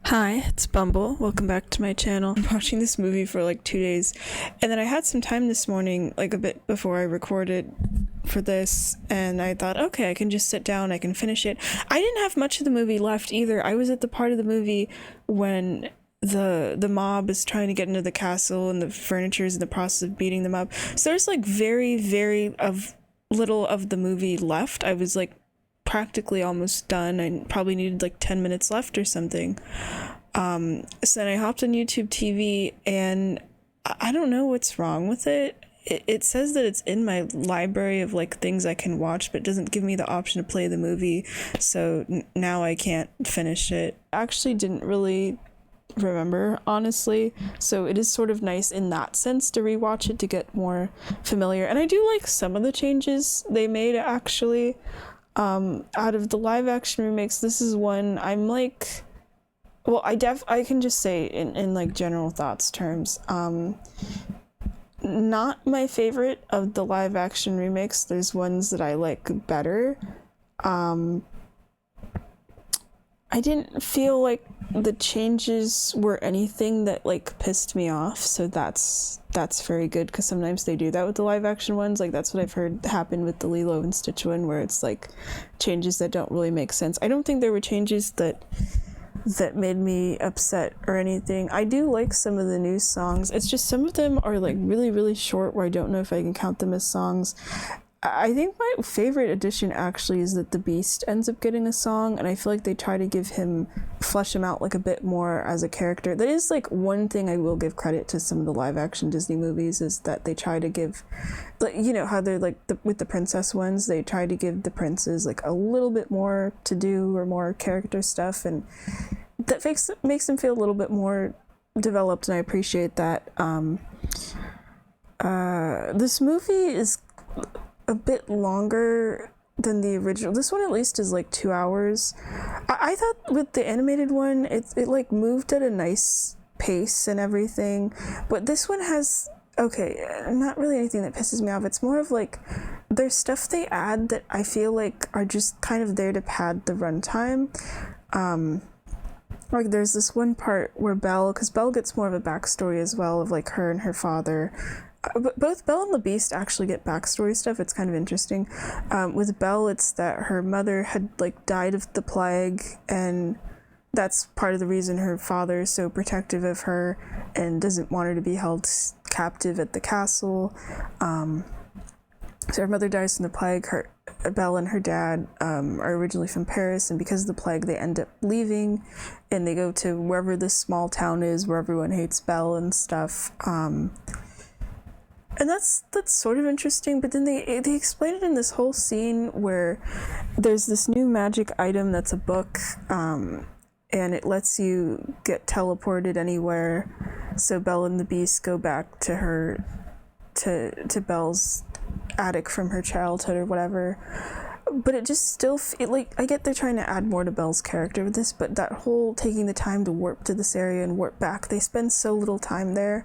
Hi, it's Bumble. Welcome back to my channel. I'm watching this movie for like 2 days, and then I had some time this morning, like a bit before I recorded for this, and I thought, okay, I can just sit down, I can finish it. I didn't have much of the movie left either. I was at the part of the movie when the mob is trying to get into the castle and the furniture is in the process of beating them up. So there's like very of little of the movie left. I was like practically almost done. I probably needed like 10 minutes left or something. So then I hopped on YouTube TV, and I don't know what's wrong with it. It says that it's in my library of like things I can watch, but it doesn't give me the option to play the movie. So now I can't finish it. I actually didn't really remember, honestly, so it is sort of nice in that sense to rewatch it to get more familiar. And I do like some of the changes they made, actually. Out of the live action remakes, this is one I'm like, well, I can just say in like general thoughts terms, not my favorite of the live action remakes. There's ones that I like better. I didn't feel like the changes were anything that like pissed me off, so that's very good, because sometimes they do that with the live action ones. Like that's what I've heard happen with the Lilo and Stitch one, where it's like changes that don't really make sense. I don't think there were changes that made me upset or anything. I do like some of the new songs. It's just some of them are like really short, where I don't know if I can count them as songs. I think my favorite addition actually is that the Beast ends up getting a song, and I feel like they try to flesh him out like a bit more as a character. That is like one thing I will give credit to some of the live action Disney movies, is that they try to give, like, you know how they're like with the princess ones, they try to give the princes like a little bit more to do or more character stuff, and that makes them feel a little bit more developed, and I appreciate that. This movie is a bit longer than the original. This one at least is like 2 hours. I thought with the animated one, it like moved at a nice pace and everything, but this one has, okay, not really anything that pisses me off. It's more of like there's stuff they add that I feel like are just kind of there to pad the runtime. Like there's this one part where because Belle gets more of a backstory as well, of like her and her father. But both Belle and the Beast actually get backstory stuff. It's kind of interesting. With Belle, it's that her mother had like died of the plague, and that's part of the reason her father is so protective of her and doesn't want her to be held captive at the castle. So her mother dies from the plague. Belle and her dad are originally from Paris, and because of the plague, they end up leaving, and they go to wherever this small town is where everyone hates Belle and stuff. And that's sort of interesting, but then they explain it in this whole scene where there's this new magic item that's a book, and it lets you get teleported anywhere. So Belle and the Beast go back to Belle's attic from her childhood or whatever. But it just still like, I get they're trying to add more to Belle's character with this, but that whole taking the time to warp to this area and warp back, they spend so little time there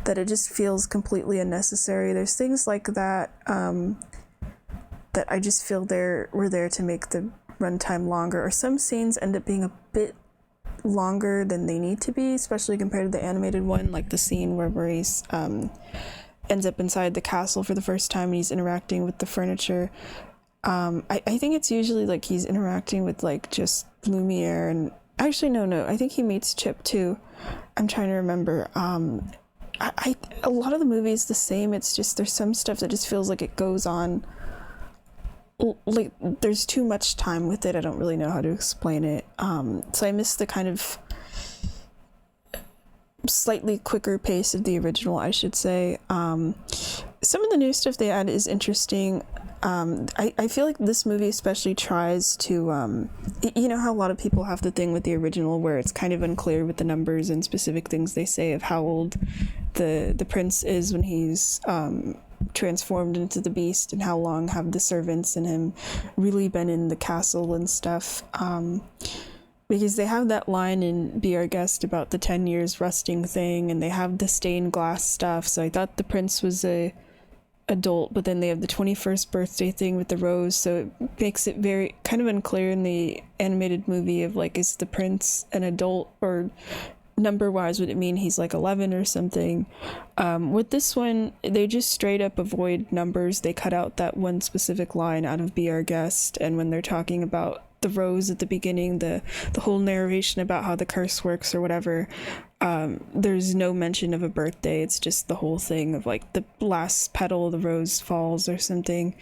that it just feels completely unnecessary. There's things like that that I just feel were there to make the runtime longer, or some scenes end up being a bit longer than they need to be, especially compared to the animated one, like the scene where Maurice ends up inside the castle for the first time and he's interacting with the furniture. I think it's usually like he's interacting with like just Lumiere, and actually no, I think he meets Chip too. I'm trying to remember. A lot of the movie is the same. It's just there's some stuff that just feels like it goes on, like there's too much time with it. I don't really know how to explain it. So I miss the kind of slightly quicker pace of the original, I should say. Some of the new stuff they add is interesting. I feel like this movie especially tries to, you know how a lot of people have the thing with the original where it's kind of unclear with the numbers and specific things they say of how old the prince is when he's transformed into the Beast, and how long have the servants and him really been in the castle and stuff. Because they have that line in Be Our Guest about the 10 years rusting thing, and they have the stained glass stuff, so I thought the prince was a adult, but then they have the 21st birthday thing with the rose, so it makes it very kind of unclear in the animated movie of like, is the prince an adult, or number wise would it mean he's like 11 or something. With this one, they just straight up avoid numbers. They cut out that one specific line out of Be Our Guest, and when they're talking about the rose at the beginning, the whole narration about how the curse works or whatever, there's no mention of a birthday. It's just the whole thing of like the last petal of the rose falls or something.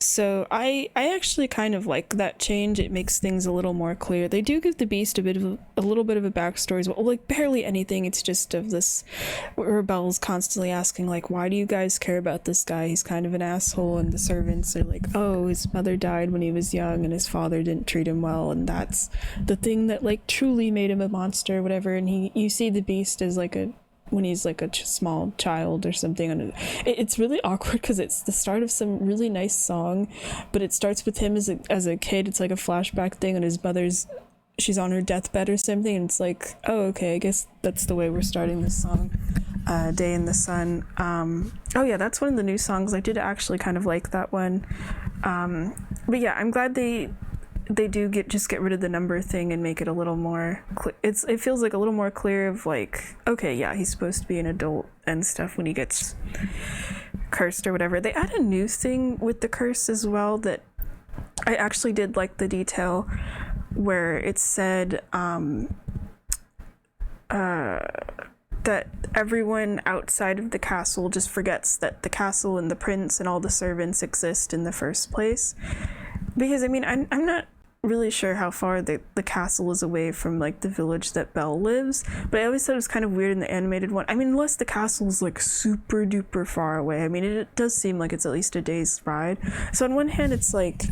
So I actually kind of like that change. It makes things a little more clear. They do give the beast a little bit of a backstory as well, like barely anything. It's just of this where Belle's constantly asking like, why do you guys care about this guy? He's kind of an asshole, and the servants are like, oh, his mother died when he was young and his father didn't treat him well, and that's the thing that like truly made him a monster or whatever. And you see the beast as like when he's like a small child or something, and it's really awkward because it's the start of some really nice song, but it starts with him as a kid. It's like a flashback thing, and his mother's, she's on her deathbed or something, and it's like, oh, okay, I guess that's the way we're starting this song. Day in the Sun. Oh yeah, that's one of the new songs. I did actually kind of like that one. But yeah, I'm glad they do get rid of the number thing and make it a little more it feels like a little more clear of like, okay, yeah, he's supposed to be an adult and stuff when he gets cursed or whatever. They add a new thing with the curse as well that I actually did like, the detail where it said that everyone outside of the castle just forgets that the castle and the prince and all the servants exist in the first place. Because I mean, I'm not really sure how far the castle is away from like the village that Belle lives, but I always thought it was kind of weird in the animated one. I mean, unless the castle is like super duper far away. I mean, it does seem like it's at least a day's ride. So on one hand, it's like,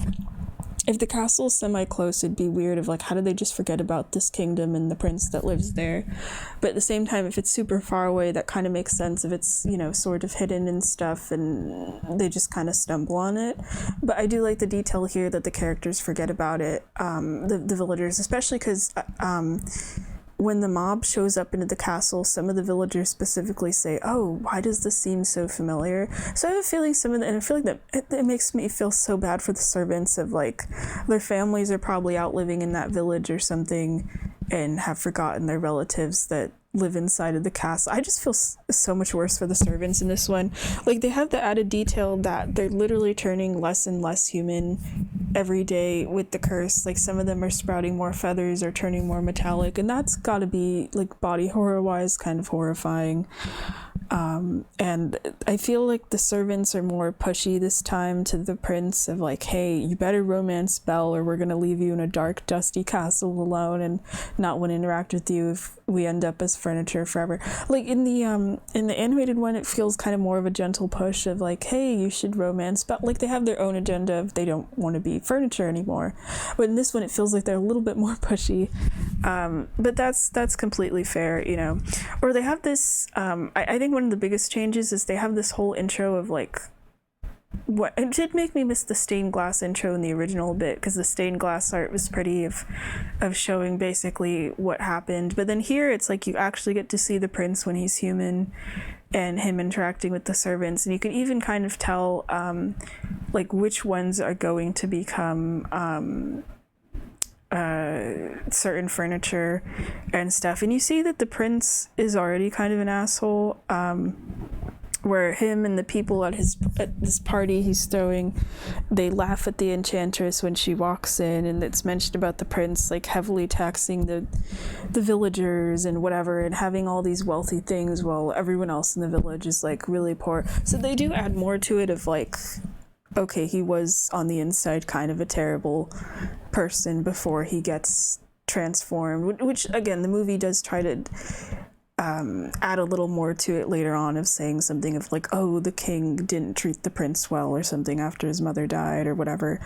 if the castle's semi-close, it'd be weird of like, how did they just forget about this kingdom and the prince that lives there? But at the same time, if it's super far away, that kind of makes sense if it's, you know, sort of hidden and stuff and they just kind of stumble on it. But I do like the detail here that the characters forget about it, the villagers, especially because when the mob shows up into the castle, some of the villagers specifically say, oh, why does this seem so familiar? So I have a feeling and I feel like that it makes me feel so bad for the servants of like, their families are probably out living in that village or something and have forgotten their relatives that live inside of the castle. I just feel so much worse for the servants in this one. Like, they have the added detail that they're literally turning less and less human every day with the curse. Like, some of them are sprouting more feathers or turning more metallic, and that's gotta be like body horror wise kind of horrifying. And I feel like the servants are more pushy this time to the prince of like, hey, you better romance Belle or we're gonna leave you in a dark, dusty castle alone and not want to interact with you if we end up as furniture forever. Like in the animated one, it feels kind of more of a gentle push of like, hey, you should romance Belle. Like, they have their own agenda of they don't want to be furniture anymore. But in this one, it feels like they're a little bit more pushy. But that's completely fair, you know. Or they have this, I think one of the biggest changes is they have this whole intro of like, what it did make me miss the stained glass intro in the original a bit, because the stained glass art was pretty of showing basically what happened. But then here it's like you actually get to see the prince when he's human and him interacting with the servants, and you can even kind of tell like which ones are going to become certain furniture and stuff. And you see that the prince is already kind of an asshole, where him and the people at this party he's throwing, they laugh at the enchantress when she walks in, and it's mentioned about the prince like heavily taxing the villagers and whatever, and having all these wealthy things while everyone else in the village is like really poor. So they do add more to it of like, okay, he was on the inside kind of a terrible person before he gets transformed, which again, the movie does try to add a little more to it later on, of saying something of like, oh, the king didn't treat the prince well or something after his mother died or whatever.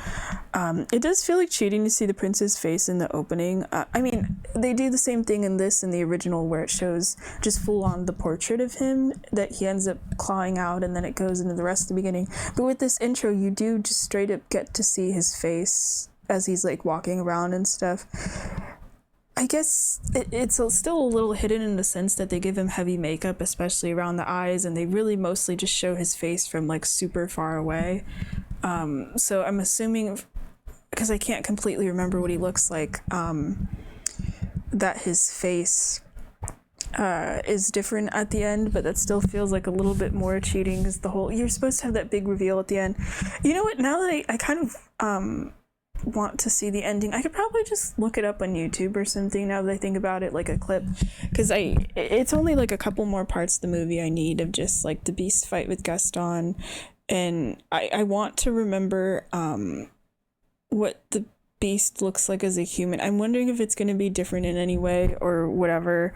It does feel like cheating to see the prince's face in the opening. I mean, they do the same thing in the original, where it shows just full on the portrait of him that he ends up clawing out, and then it goes into the rest of the beginning. But with this intro, you do just straight up get to see his face as he's like walking around and stuff. I guess still a little hidden in the sense that they give him heavy makeup, especially around the eyes, and they really mostly just show his face from like super far away. So I'm assuming, because I can't completely remember what he looks like, that his face is different at the end, but that still feels like a little bit more cheating, because you're supposed to have that big reveal at the end. You know what? Now that I kind of want to see the ending, I could probably just look it up on YouTube or something, now that I think about it, like a clip, because it's only like a couple more parts of the movie I need of just like the Beast fight with Gaston, and I want to remember what the Beast looks like as a human. I'm wondering if it's going to be different in any way or whatever.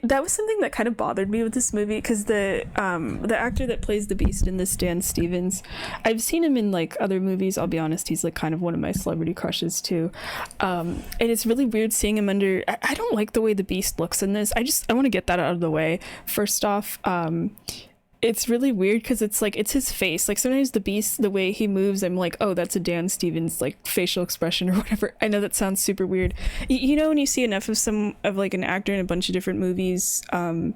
That was something that kind of bothered me with this movie, because the actor that plays the Beast in this, Dan Stevens, I've seen him in like other movies. I'll be honest, he's like kind of one of my celebrity crushes too, and it's really weird seeing him under. I don't like the way the Beast looks in this. I want to get that out of the way first off. It's really weird because it's like, it's his face. Like sometimes the Beast, the way he moves, I'm like, oh, that's a Dan Stevens like facial expression or whatever. I know that sounds super weird. You know, when you see enough of like an actor in a bunch of different movies, and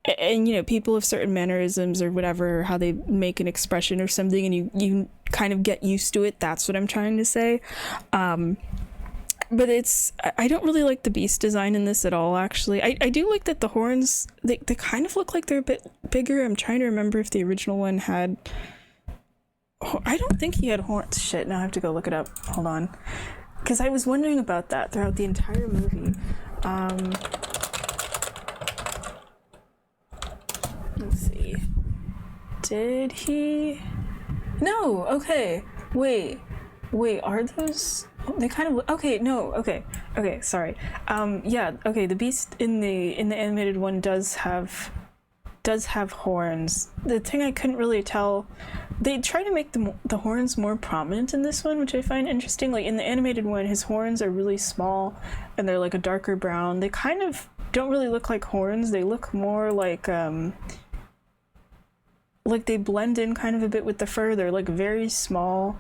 you know, people have certain mannerisms or whatever, how they make an expression or something, and you kind of get used to it. That's what I'm trying to say. But I don't really like the Beast design in this at all, actually. I do like that the horns, they kind of look like they're a bit bigger. I'm trying to remember if the original one had... I don't think he had horns. Shit, now I have to go look it up. Hold on. Because I was wondering about that throughout the entire movie. Let's see. Did he... No, okay. Wait, are those... They kind of okay. No, okay, sorry. Yeah, okay. The Beast in the animated one does have horns. The thing I couldn't really tell, they try to make the horns more prominent in this one, which I find interesting. Like in the animated one, his horns are really small and they're like a darker brown. They kind of don't really look like horns. They look more like they blend in kind of a bit with the fur. They're like very small.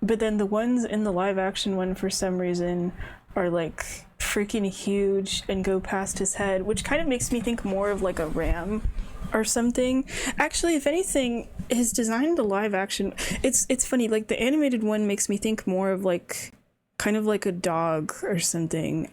But then the ones in the live action one, for some reason, are like freaking huge and go past his head, which kind of makes me think more of like a ram or something. Actually, if anything, his design in the live action, it's funny, like the animated one makes me think more of like kind of like a dog or something.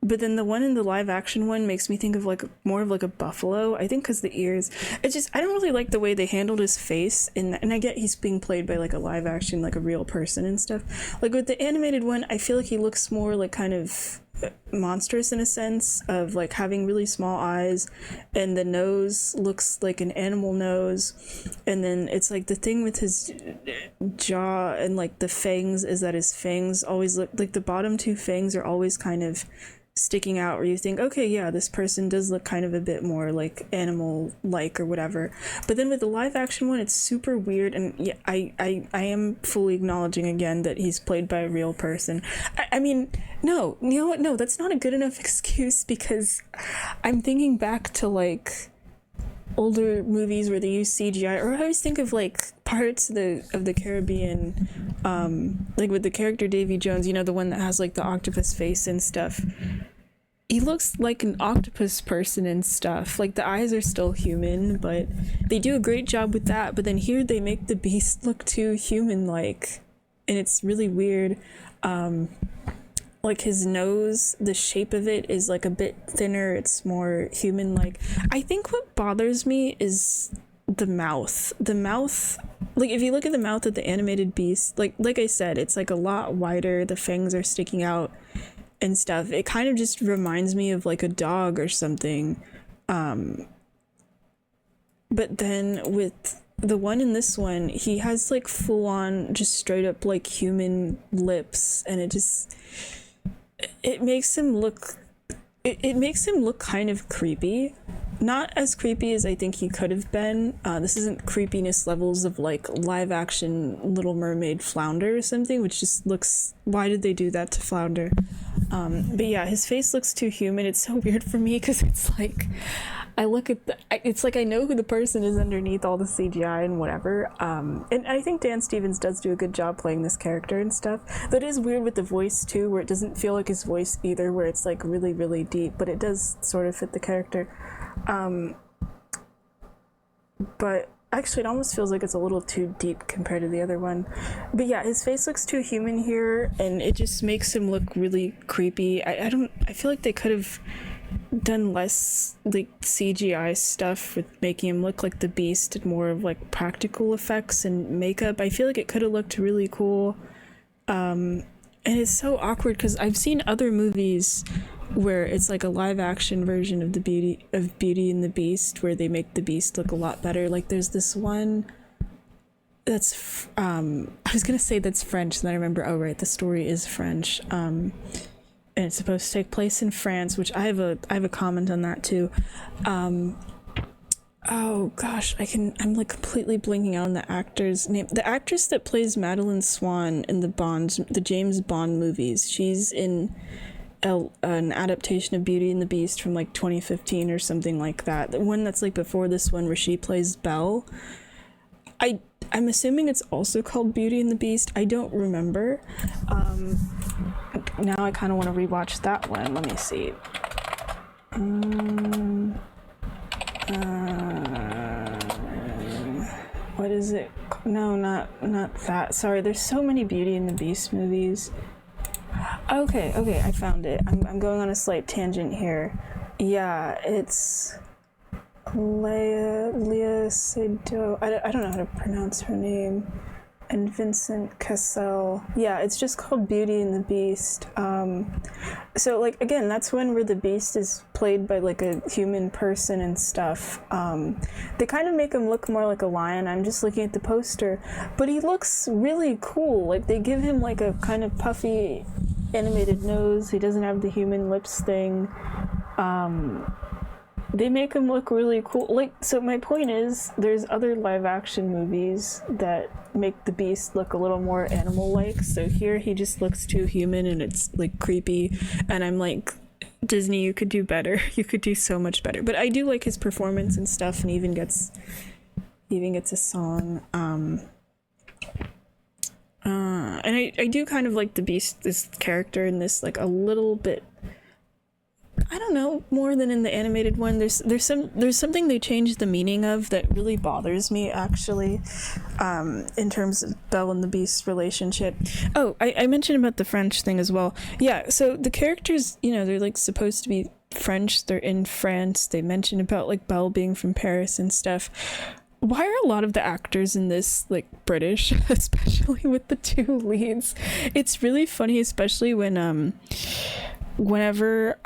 But then the one in the live action one makes me think of like more of like a buffalo, I think, because the ears. It's just, I don't really like the way they handled his face, and I get he's being played by like a live action, like a real person and stuff. Like with the animated one, I feel like he looks more like kind of monstrous in a sense of like having really small eyes, and the nose looks like an animal nose, and then it's like the thing with his jaw and like the fangs is that his fangs always look like the bottom two fangs are always kind of sticking out, where you think, okay, yeah, this person does look kind of a bit more like animal like or whatever. But then with the live action one, it's super weird, and yeah, I am fully acknowledging again that he's played by a real person. I mean, no, you know what, no, that's not a good enough excuse, because I'm thinking back to like older movies where they use CGI, or I always think of like Pirates of the Caribbean, like with the character Davy Jones, you know, the one that has like the octopus face and stuff. He looks like an octopus person and stuff. Like the eyes are still human, but they do a great job with that. But then here they make the Beast look too human-like, and it's really weird. Like his nose, the shape of it is like a bit thinner. It's more human-like. I think what bothers me is the mouth. The mouth, like if you look at the mouth of the animated Beast, like I said, it's like a lot wider. The fangs are sticking out and stuff. It kind of just reminds me of like a dog or something. But then with the one in this one, he has like full-on, just straight up like human lips, and it makes him look kind of creepy. Not as creepy as I think he could have been. This isn't creepiness levels of like live action Little Mermaid Flounder or something, which just looks, why did they do that to Flounder? But yeah, his face looks too human. It's so weird for me, because it's like, I look at it's like I know who the person is underneath all the CGI and whatever. And I think Dan Stevens does do a good job playing this character and stuff. But it is weird with the voice too, where it doesn't feel like his voice either, where it's like really, really deep, but it does sort of fit the character. But actually, it almost feels like it's a little too deep compared to the other one. But yeah, his face looks too human here, and it just makes him look really creepy. I feel like they could have done less like CGI stuff with making him look like the Beast and more of like practical effects and makeup. I feel like it could have looked really cool. And it's so awkward because I've seen other movies where it's like a live action version of Beauty and the Beast, where they make the Beast look a lot better. Like there's this one that's I was gonna say that's French, and then I remember, oh right, the story is French. And it's supposed to take place in France, which I have a comment on that too. Oh gosh, I'm like completely blinking out on the actor's name. The actress that plays Madeline Swan in the James Bond movies, she's in an adaptation of Beauty and the Beast from like 2015 or something like that. The one that's like before this one, where she plays Belle. I'm assuming it's also called Beauty and the Beast. I don't remember. Now I kind of want to rewatch that one. Let me see. What is it? No, not that. Sorry, there's so many Beauty and the Beast movies. Okay, I found it. I'm going on a slight tangent here. Yeah, it's Lea Seydoux. I don't know how to pronounce her name. And Vincent Cassel. Yeah, it's just called Beauty and the Beast. So like again, that's one where the Beast is played by like a human person and stuff. They kind of make him look more like a lion. I'm just looking at the poster, but he looks really cool. Like they give him like a kind of puffy animated nose. He doesn't have the human lips thing. They make him look really cool. Like, so my point is, there's other live action movies that make the Beast look a little more animal-like. So here he just looks too human and it's like creepy. And I'm like, Disney, you could do better. You could do so much better. But I do like his performance and stuff, and he even gets a song. And I do kind of like the Beast, this character in this, like a little bit, I don't know, more than in the animated one. There's something they changed the meaning of that really bothers me, actually, in terms of Belle and the Beast's relationship. Oh, I mentioned about the French thing as well. Yeah, so the characters, they're like supposed to be French. They're in France. They mention about like Belle being from Paris and stuff. Why are a lot of the actors in this like British, especially with the two leads? It's really funny, especially when whenever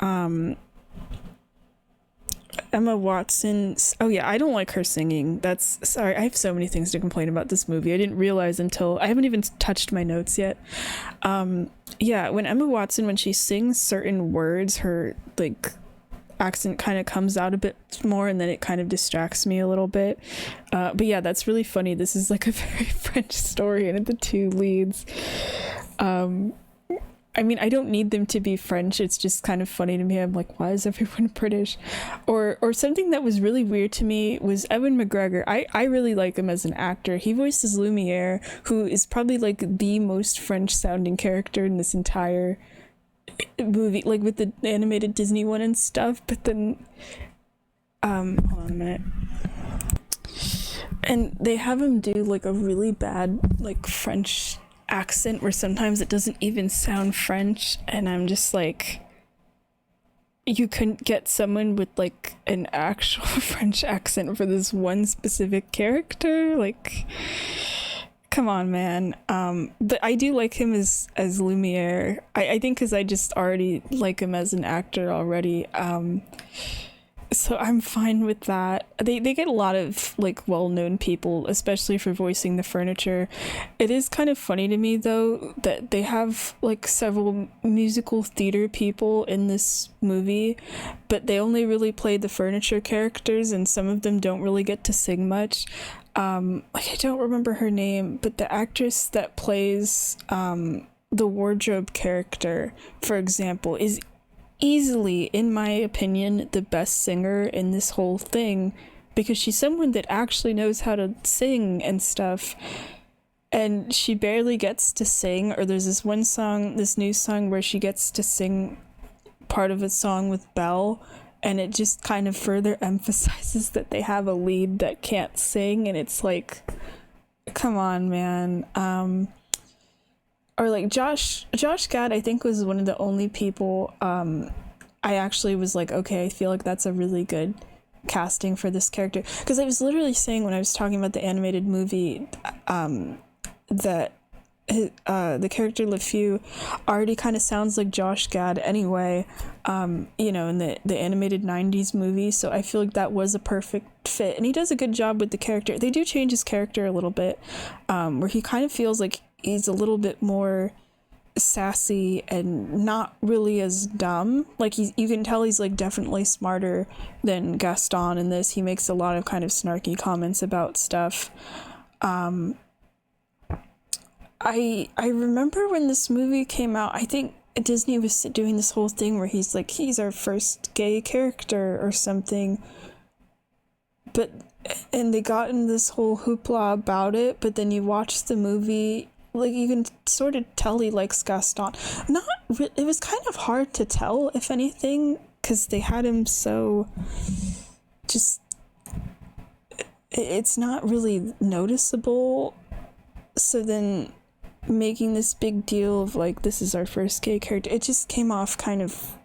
Emma Watson, oh yeah, I don't like her singing. Sorry, I have so many things to complain about this movie. I didn't realize until I haven't even touched my notes yet. Yeah, when Emma Watson, when she sings certain words, her like accent kind of comes out a bit more, and then it kind of distracts me a little bit. But yeah, that's really funny. This is like a very French story, and the two leads, I mean, I don't need them to be French. It's just kind of funny to me. I'm like, why is everyone British? Or something that was really weird to me was Ewan McGregor. I really like him as an actor. He voices Lumiere, who is probably like the most French sounding character in this entire movie, like with the animated Disney one and stuff. But then hold on a minute. And they have him do like a really bad like French accent where sometimes it doesn't even sound French, and I'm just like, you couldn't get someone with like an actual French accent for this one specific character? Like, come on, man. But I do like him as Lumiere. I think because I just already like him as an actor already. So I'm fine with that. They get a lot of like well-known people, especially for voicing the furniture. It is kind of funny to me though that they have like several musical theater people in this movie, but they only really play the furniture characters, and some of them don't really get to sing much. Like I don't remember her name, but the actress that plays the wardrobe character, for example, is easily, in my opinion, the best singer in this whole thing, because she's someone that actually knows how to sing and stuff, and she barely gets to sing. Or there's this one song, this new song, where she gets to sing part of a song with Belle, and it just kind of further emphasizes that they have a lead that can't sing, and it's like, come on, man. Or like Josh Gad, I think, was one of the only people I actually was like, okay, I feel like that's a really good casting for this character, because I was literally saying when I was talking about the animated movie that the character LeFou already kind of sounds like Josh Gad anyway, you know, in the animated 90s movie. So I feel like that was a perfect fit, and he does a good job with the character. They do change his character a little bit, where he kind of feels like he's a little bit more sassy and not really as dumb. Like, you can tell he's like definitely smarter than Gaston in this. He makes a lot of kind of snarky comments about stuff. I remember when this movie came out, I think Disney was doing this whole thing where he's like, he's our first gay character or something, and they got in this whole hoopla about it. But then you watch the movie, like, you can sort of tell he likes Gaston. It was kind of hard to tell, if anything, because they had him so just, it's not really noticeable. So then making this big deal of like, this is our first gay character, it just came off kind of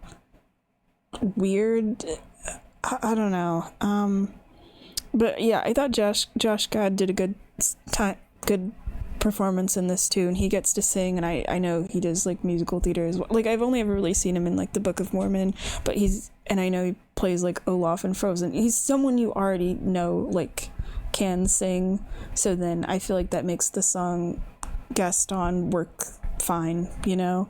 weird. I don't know. But yeah, I thought Josh Gad did a good performance in this too, and he gets to sing, and I know he does like musical theater as well. Like, I've only ever really seen him in like the Book of Mormon, but I know he plays like Olaf in Frozen. He's someone you already know like can sing, so then I feel like that makes the song Gaston work fine, you know.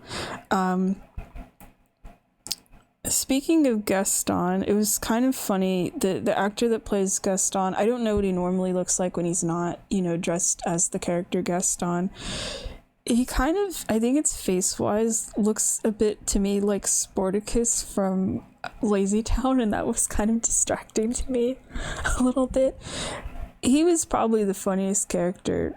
Speaking of Gaston, it was kind of funny, the actor that plays Gaston, I don't know what he normally looks like when he's not, you know, dressed as the character Gaston. He kind of, I think it's face-wise, looks a bit to me like Sportacus from Lazy Town, and that was kind of distracting to me a little bit. He was probably the funniest character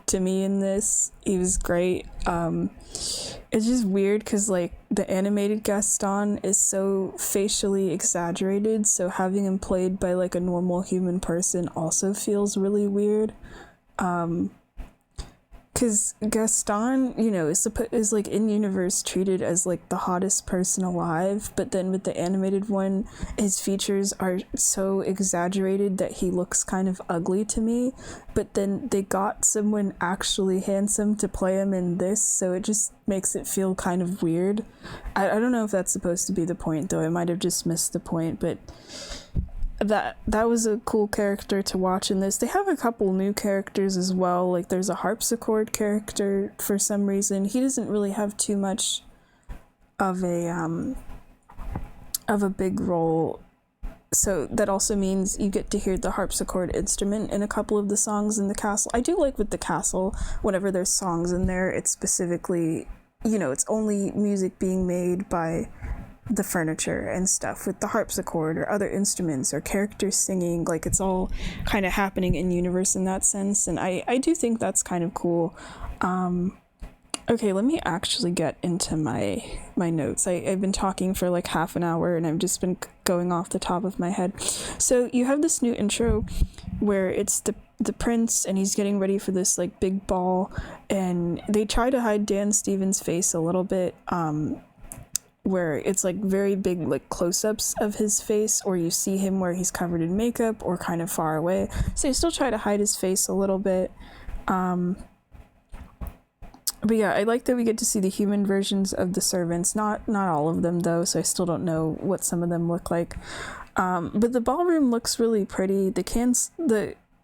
to me in this. He was great. It's just weird because like the animated Gaston is so facially exaggerated, so having him played by like a normal human person also feels really weird. Because Gaston, you know, is like in universe treated as like the hottest person alive, but then with the animated one, his features are so exaggerated that he looks kind of ugly to me. But then they got someone actually handsome to play him in this, so it just makes it feel kind of weird. I don't know if that's supposed to be the point, though. I might have just missed the point, but that was a cool character to watch in this. They have a couple new characters as well. Like, there's a harpsichord character for some reason. He doesn't really have too much of a big role, so that also means you get to hear the harpsichord instrument in a couple of the songs in the castle. I do like with the castle, whenever there's songs in there, it's specifically, you know, it's only music being made by the furniture and stuff. With the harpsichord or other instruments or characters singing, like, it's all kind of happening in universe in that sense, and I do think that's kind of cool. Okay, let me actually get into my notes. I've been talking for like half an hour and I've just been going off the top of my head. So you have this new intro where it's the prince and he's getting ready for this like big ball, and they try to hide Dan Stevens' face a little bit, where it's like very big like close-ups of his face, or you see him where he's covered in makeup or kind of far away, so you still try to hide his face a little bit. But yeah, I like that we get to see the human versions of the servants, not all of them though, so I still don't know what some of them look like. But the ballroom looks really pretty.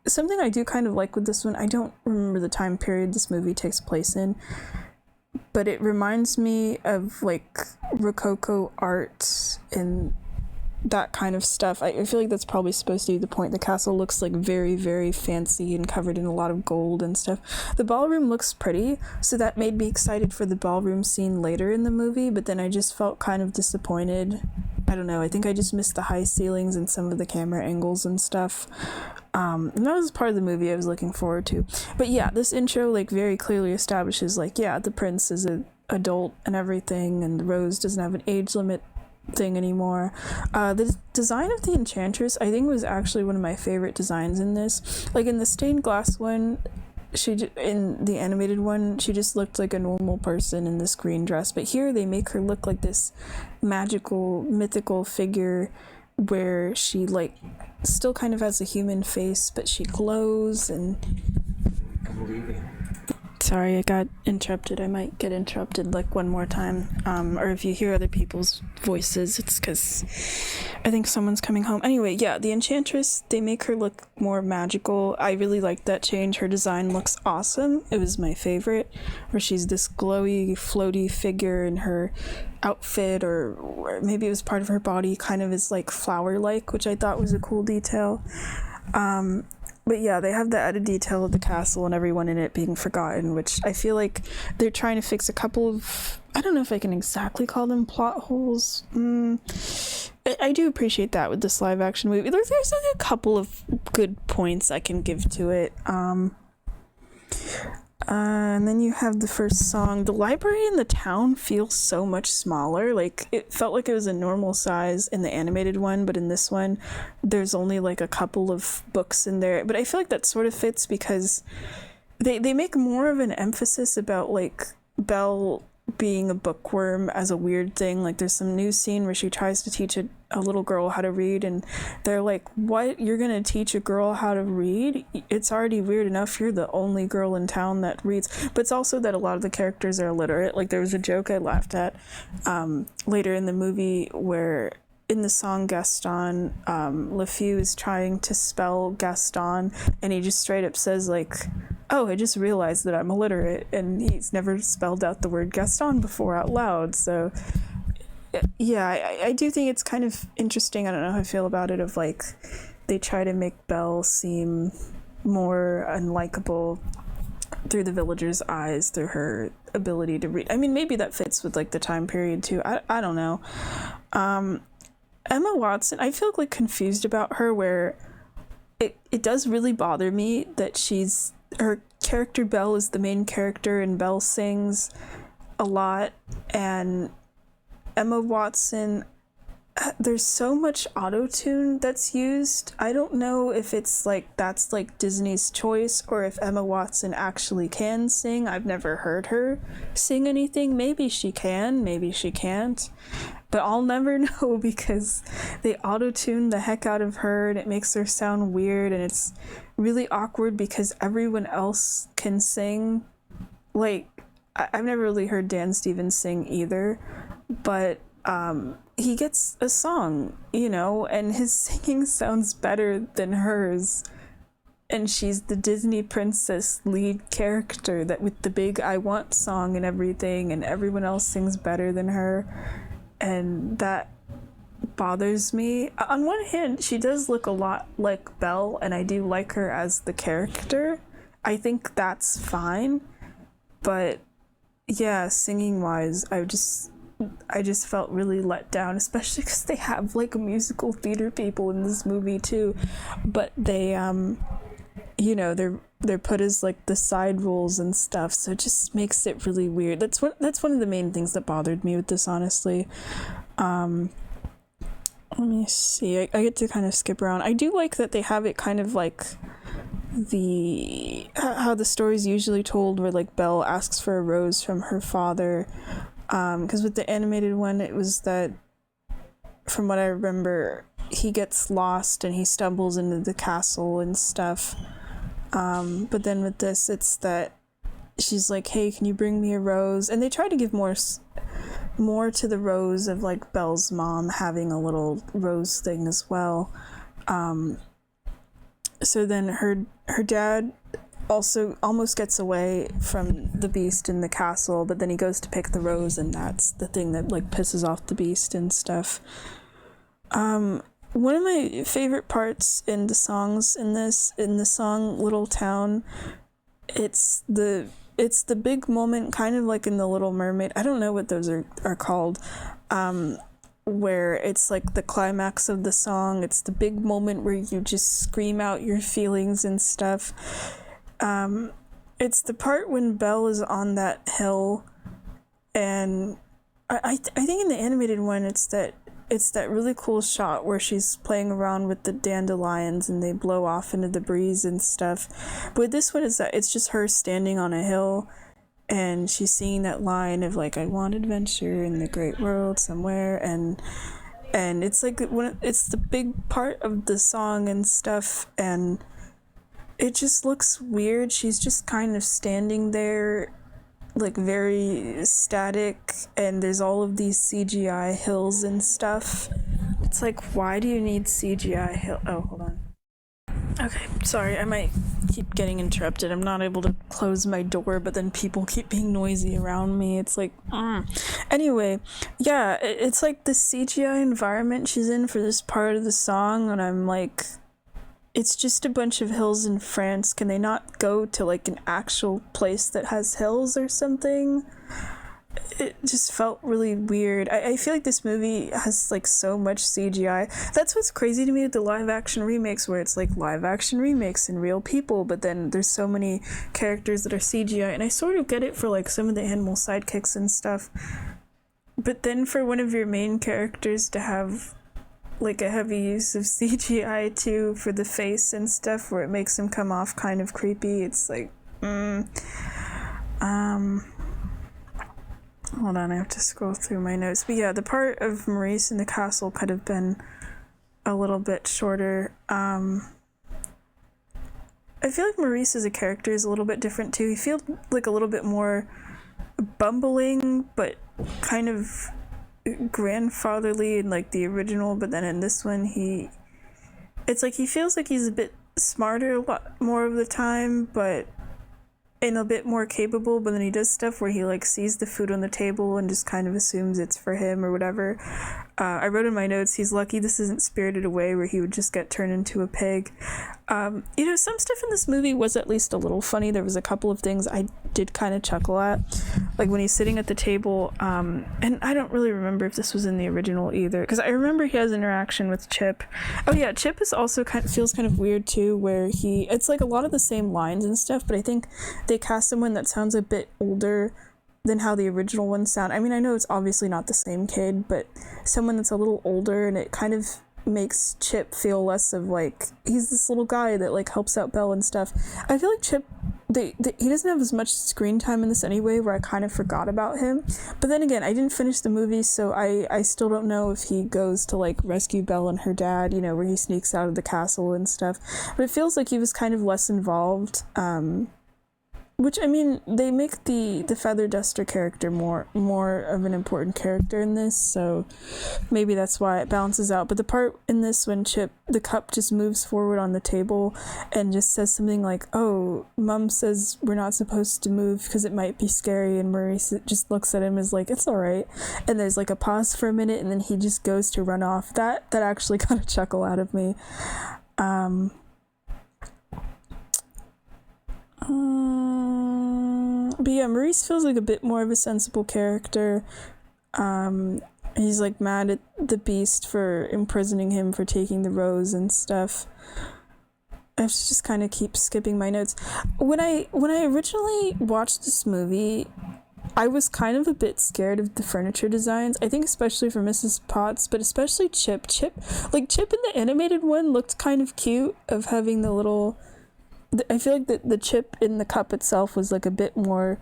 Something I do kind of like with this one, I don't remember the time period this movie takes place in, but it reminds me of like Rococo art in that kind of stuff. I feel like that's probably supposed to be the point. The castle looks like very, very fancy and covered in a lot of gold and stuff. The ballroom looks pretty, so that made me excited for the ballroom scene later in the movie, but then I just felt kind of disappointed. I don't know, I think I just missed the high ceilings and some of the camera angles and stuff. And that was part of the movie I was looking forward to. But yeah, this intro like very clearly establishes like, yeah, the prince is an adult and everything, and the rose doesn't have an age limit thing anymore. The design of the enchantress I think was actually one of my favorite designs in this. Like in the stained glass one, in the animated one, she just looked like a normal person in this green dress, but here they make her look like this magical, mythical figure where she like still kind of has a human face, but she glows. And I'm leaving. sorry, I got interrupted. I might get interrupted like one more time. Or if you hear other people's voices, it's because I think someone's coming home. Anyway, yeah, the enchantress, they make her look more magical. I really liked that change. Her design looks awesome. It was my favorite, where she's this glowy, floaty figure, and her outfit, or maybe it was part of her body, kind of is like flower-like, which I thought was a cool detail. But yeah, they have the added detail of the castle and everyone in it being forgotten, which I feel like they're trying to fix a couple of, I don't know if I can exactly call them plot holes. I do appreciate that with this live action movie. There's like a couple of good points I can give to it. And then you have the first song. The library in the town feels so much smaller. Like, it felt like it was a normal size in the animated one, but in this one, there's only like a couple of books in there. But I feel like that sort of fits because they make more of an emphasis about like Belle being a bookworm as a weird thing. Like, there's some new scene where she tries to teach a little girl how to read, and they're like, what, you're gonna teach a girl how to read? It's already weird enough you're the only girl in town that reads. But it's also that a lot of the characters are illiterate. Like, there was a joke I laughed at later in the movie where in the song Gaston, LeFou is trying to spell Gaston, and he just straight up says like, oh, I just realized that I'm illiterate, and he's never spelled out the word Gaston before out loud. So yeah, I do think it's kind of interesting. I don't know how I feel about it, of like they try to make Belle seem more unlikable through the villagers' eyes, through her ability to read. I mean, maybe that fits with like the time period too. I don't know. Emma Watson, I feel like confused about her, where it does really bother me that her character Belle is the main character, and Belle sings a lot, and Emma Watson, there's so much auto-tune that's used. I don't know if it's like that's like Disney's choice, or if Emma Watson actually can sing. I've never heard her sing anything. Maybe she can, maybe she can't, but I'll never know because they auto-tune the heck out of her, and it makes her sound weird, and it's really awkward because everyone else can sing. Like, I've never really heard Dan Stevens sing either, but he gets a song, and his singing sounds better than hers, and she's the Disney princess lead character that with the big I Want song and everything, and everyone else sings better than her, and that bothers me. On one hand, she does look a lot like Belle, and I do like her as the character. I think that's fine, but yeah, singing wise, I just felt really let down, especially because they have like musical theater people in this movie too, but they they're put as like the side roles and stuff, so it just makes it really weird. That's one of the main things that bothered me with this, honestly. Let me see, I get to kind of skip around. I do like that they have it kind of like how the story's usually told, where like Belle asks for a rose from her father, because with the animated one, it was that, from what I remember, he gets lost and he stumbles into the castle and stuff, but then with this, it's that she's like, hey, can you bring me a rose? And they try to give more to the rose of like Belle's mom having a little rose thing as well. So then her dad also almost gets away from the beast in the castle, but then he goes to pick the rose, and that's the thing that like pisses off the beast and stuff. One of my favorite parts in the songs in the song Little Town, it's the big moment, kind of like in The Little Mermaid. I don't know what those are called, where it's like the climax of the song. It's the big moment where you just scream out your feelings and stuff. It's the part when Belle is on that hill, and I think in the animated one it's that really cool shot where she's playing around with the dandelions and they blow off into the breeze and stuff. But this one is that it's just her standing on a hill and she's singing that line of like, I want adventure in the great world somewhere, and it's like it's the big part of the song and stuff, and it just looks weird. She's just kind of standing there like very static, and there's all of these CGI hills and stuff. It's like, why do you need CGI hill? Oh, hold on. Okay, sorry, I might keep getting interrupted. I'm not able to close my door, but then people keep being noisy around me. It's like, Anyway, yeah, it's like the CGI environment she's in for this part of the song, and I'm like, it's just a bunch of hills in France. Can they not go to like an actual place that has hills or something? It just felt really weird. I feel like this movie has like so much CGI. That's what's crazy to me with the live action remakes, where it's like live action remakes and real people, but then there's so many characters that are CGI, and I sort of get it for like some of the animal sidekicks and stuff. But then for one of your main characters to have like a heavy use of CGI too for the face and stuff, where it makes him come off kind of creepy, it's like, hold on, I have to scroll through my notes. But yeah, the part of Maurice in the castle could have been a little bit shorter. I feel like Maurice as a character is a little bit different too. He feels like a little bit more bumbling, but kind of grandfatherly in like the original, but then in this one it's like he feels like he's a bit smarter a lot more of the time, but and a bit more capable, but then he does stuff where he like sees the food on the table and just kind of assumes it's for him or whatever. I wrote in my notes, he's lucky this isn't Spirited Away, where he would just get turned into a pig. Some stuff in this movie was at least a little funny. There was a couple of things I did kind of chuckle at, like when he's sitting at the table, and I don't really remember if this was in the original either, because I remember he has interaction with Chip. Oh yeah, Chip is also feels kind of weird too, where it's like a lot of the same lines and stuff, but I think they cast someone that sounds a bit older than how the original ones sound. I mean, I know it's obviously not the same kid, but someone that's a little older, and it kind of makes Chip feel less of like he's this little guy that like helps out Belle and stuff. I feel like Chip, he doesn't have as much screen time in this anyway, where I kind of forgot about him. But then again, I didn't finish the movie, so I still don't know if he goes to like rescue Belle and her dad, where he sneaks out of the castle and stuff. But it feels like he was kind of less involved. Which, I mean, they make the Feather Duster character more of an important character in this, so maybe that's why it balances out. But the part in this when the cup just moves forward on the table and just says something like, oh, Mom says we're not supposed to move because it might be scary, and Maurice just looks at him as like, it's alright. And there's like a pause for a minute, and then he just goes to run off. That actually got a chuckle out of me. But yeah, Maurice feels like a bit more of a sensible character. He's like mad at the Beast for imprisoning him for taking the rose and stuff. I have to just kind of keep skipping my notes. When I originally watched this movie, I was kind of a bit scared of the furniture designs. I think especially for Mrs. Potts, but especially Chip. Chip in the animated one looked kind of cute, of having the little... I feel like the chip in the cup itself was like a bit more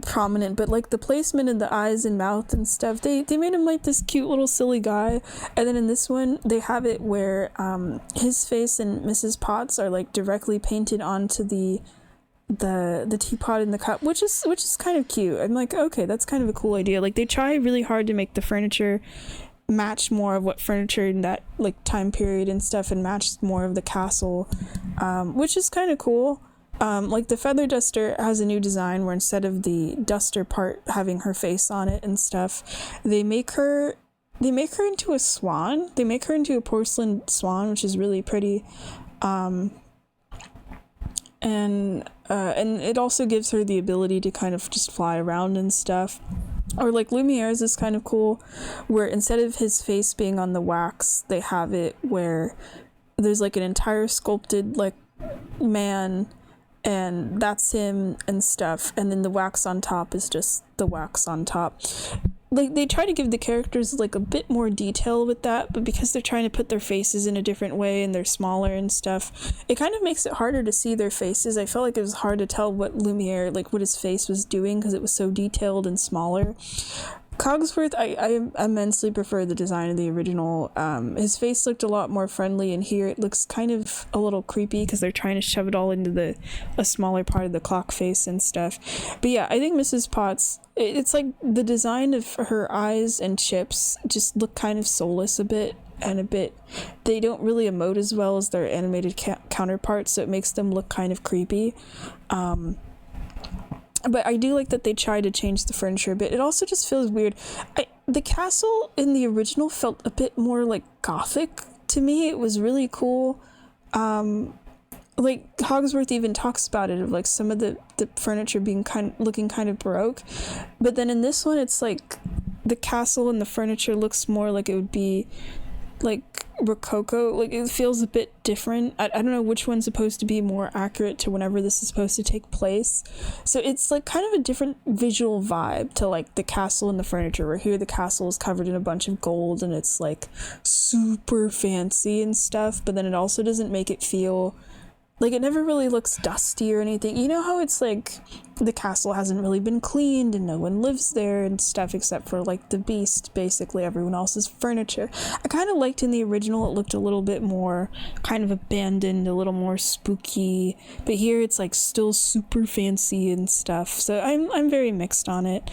prominent, but like the placement in the eyes and mouth and stuff, they made him like this cute little silly guy. And then in this one, they have it where his face and Mrs. Potts are like directly painted onto the teapot in the cup, which is kind of cute. I'm like, okay, that's kind of a cool idea. Like they try really hard to make the furniture match more of what furniture in that like time period and stuff, and match more of the castle, which is kind of cool. Like the Feather Duster has a new design where instead of the duster part having her face on it and stuff, they make her they make her into a swan. They make her into a porcelain swan, which is really pretty. And it also gives her the ability to kind of just fly around and stuff. Or like Lumiere's is kind of cool, where instead of his face being on the wax, they have it where there's like an entire sculpted like man, and that's him and stuff, and then the wax on top is just the wax on top. Like they try to give the characters like a bit more detail with that, but because they're trying to put their faces in a different way and they're smaller and stuff, it kind of makes it harder to see their faces. I felt like it was hard to tell what Lumiere, like what his face was doing, because it was so detailed and smaller. Cogsworth, I immensely prefer the design of the original. His face looked a lot more friendly, and here it looks kind of a little creepy because they're trying to shove it all into a smaller part of the clock face and stuff. But yeah, I think Mrs. Potts, it's like the design of her eyes and chips just look kind of soulless a bit, and they don't really emote as well as their animated counterparts, so it makes them look kind of creepy. But I do like that they try to change the furniture a bit. It also just feels weird. The castle in the original felt a bit more like gothic to me. It was really cool. Like Cogsworth even talks about it, of like some of the furniture being looking kind of baroque. But then in this one, it's like the castle and the furniture looks more like it would be like Rococo. Like it feels a bit different. I don't know which one's supposed to be more accurate to whenever this is supposed to take place. So it's like kind of a different visual vibe to like the castle and the furniture, where here the castle is covered in a bunch of gold and it's like super fancy and stuff, but then it also doesn't make it feel like, it never really looks dusty or anything. You know how it's like the castle hasn't really been cleaned and no one lives there and stuff except for like the beast, basically everyone else's furniture. I kind of liked in the original, it looked a little bit more kind of abandoned, a little more spooky, but here it's like still super fancy and stuff. So I'm very mixed on it.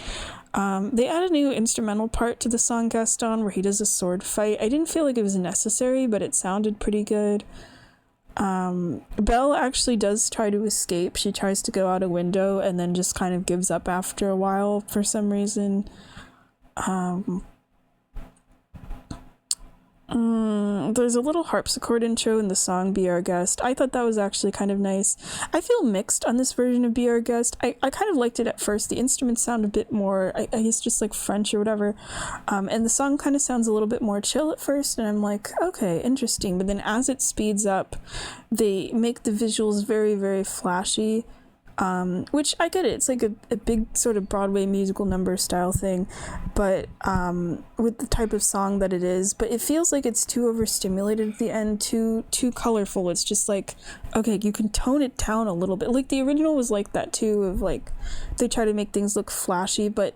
They add a new instrumental part to the song Gaston where he does a sword fight. I didn't feel like it was necessary, but it sounded pretty good. Belle actually does try to escape. She tries to go out a window and then just kind of gives up after a while for some reason. There's a little harpsichord intro in the song Be Our Guest. I thought that was actually kind of nice. I feel mixed on this version of Be Our Guest. I kind of liked it at first. The instruments sound a bit more, I guess, just like French or whatever. And the song kind of sounds a little bit more chill at first, and I'm like, okay, interesting. But then as it speeds up, they make the visuals very, very flashy. Which I get it, it's like a big sort of Broadway musical number style thing, but with the type of song that it is, but it feels like it's too overstimulated at the end, too colorful. It's just like, okay, you can tone it down a little bit. Like the original was like that too, of like they try to make things look flashy, but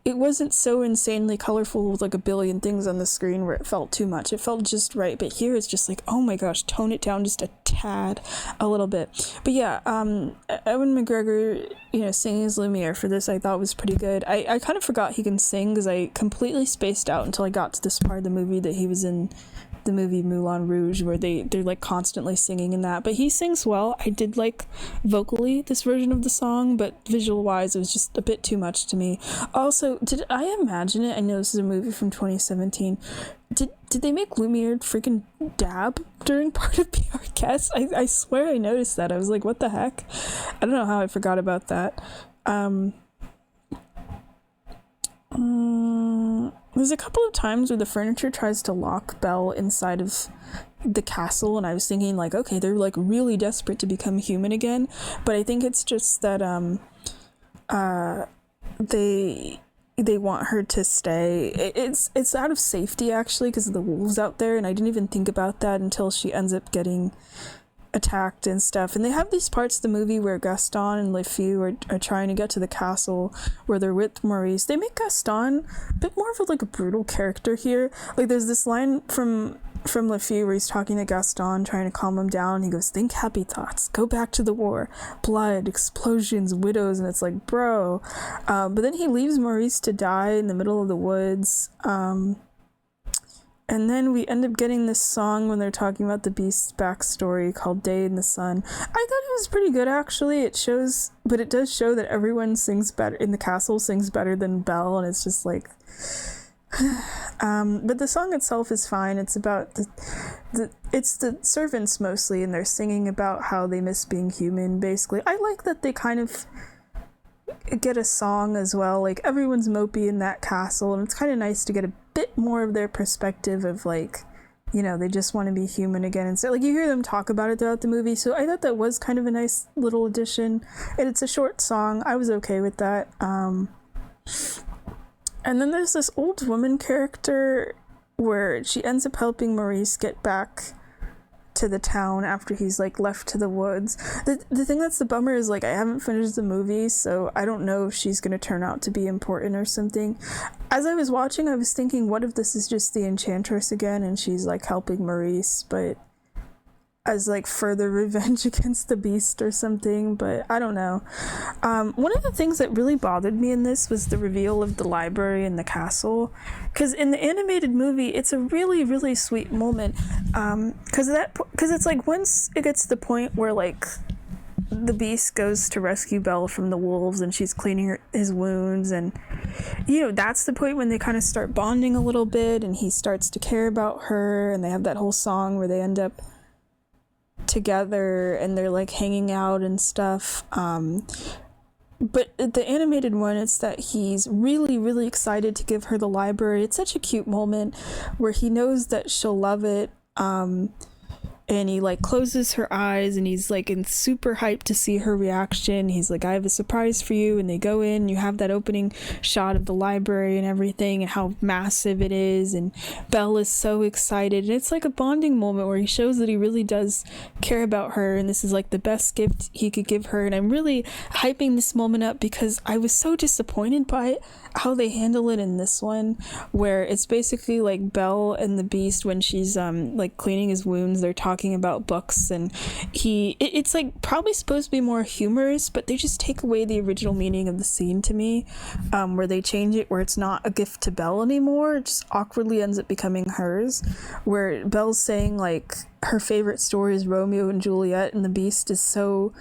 it wasn't so insanely colorful with like a billion things on the screen where it felt too much. It felt just right. But here it's just like, oh my gosh, tone it down just a tad, a little bit. But yeah, Ewan McGregor, singing as Lumiere for this, I thought was pretty good. I kind of forgot he can sing because I completely spaced out until I got to this part of the movie that he was in the movie Moulin Rouge, where they're like constantly singing in that, but he sings well. I did like vocally this version of the song, but visual wise it was just a bit too much to me. Also, did I imagine it? I know this is a movie from 2017. Did they make Lumiere freaking dab during part of Be Our Guest? I swear I noticed that. I was like, what the heck? I don't know how I forgot about that. There's a couple of times where the furniture tries to lock Belle inside of the castle, and I was thinking like, okay, they're like really desperate to become human again, but I think it's just that they want her to stay. It's out of safety actually because of the wolves out there, and I didn't even think about that until she ends up getting attacked and stuff. And they have these parts of the movie where Gaston and Le Fou are trying to get to the castle where they're with Maurice. They make Gaston a bit more of a brutal character here. Like there's this line from Le Fou where he's talking to Gaston, trying to calm him down. He goes, think happy thoughts, go back to the war, blood, explosions, widows. And it's like, bro. But then he leaves Maurice to die in the middle of the woods. And then we end up getting this song when they're talking about the Beast's backstory called Day in the Sun. I thought it was pretty good actually. It does show that everyone sings better in the castle, sings better than Belle, and it's just like But the song itself is fine. It's about it's the servants mostly, and they're singing about how they miss being human, basically. I like that they kind of get a song as well. Like, everyone's mopey in that castle, and it's kind of nice to get a bit more of their perspective of, like, you know, they just want to be human again. And so, like, you hear them talk about it throughout the movie, so I thought that was kind of a nice little addition. And it's a short song. I was okay with that. And then there's this old woman character where she ends up helping Maurice get back to the town after he's, like, left to the woods. The thing that's the bummer is, like, I haven't finished the movie, so I don't know if she's gonna turn out to be important or something. As I was watching, I was thinking, what if this is just the Enchantress again and she's, like, helping Maurice, but as, like, further revenge against the Beast or something, but I don't know. One of the things that really bothered me in this was the reveal of the library in the castle, because in the animated movie, it's a really, really sweet moment, because it's, like, once it gets to the point where, like, the Beast goes to rescue Belle from the wolves and she's cleaning his wounds, and, you know, that's the point when they kind of start bonding a little bit and he starts to care about her, and they have that whole song where they end up together and they're, like, hanging out and stuff. But the animated one, it's that he's really, really excited to give her the library. It's such a cute moment where he knows that she'll love it. And he, like, closes her eyes and he's, like, in super hyped to see her reaction. He's like, I have a surprise for you. And they go in, you have that opening shot of the library and everything and how massive it is. And Belle is so excited. And it's like a bonding moment where he shows that he really does care about her. And this is, like, the best gift he could give her. And I'm really hyping this moment up because I was so disappointed by how they handle it in this one, where it's basically, like, Belle and the Beast, when she's like, cleaning his wounds, they're talking about books, and it's, like, probably supposed to be more humorous, but they just take away the original meaning of the scene to me, where they change it where it's not a gift to Belle anymore. It just awkwardly ends up becoming hers, where Belle's saying, like, her favorite story is Romeo and Juliet, and the Beast is so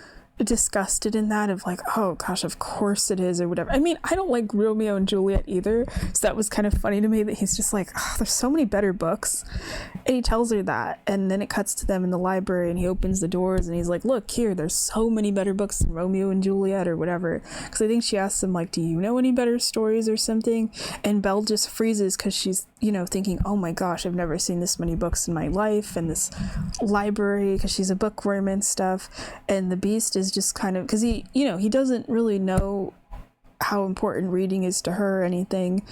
disgusted in that, of, like, oh gosh, of course it is, or whatever. I mean, I don't like Romeo and Juliet either, so that was kind of funny to me that he's just like, oh, there's so many better books, and he tells her that, and then it cuts to them in the library and he opens the doors and he's like, look here, there's so many better books than Romeo and Juliet or whatever, because I think she asks him, like, do you know any better stories or something, and Belle just freezes because she's, you know, thinking, oh my gosh, I've never seen this many books in my life, and this library, because she's a bookworm and stuff. And the Beast is just kind of, because he, you know, he doesn't really know how important reading is to her or anything,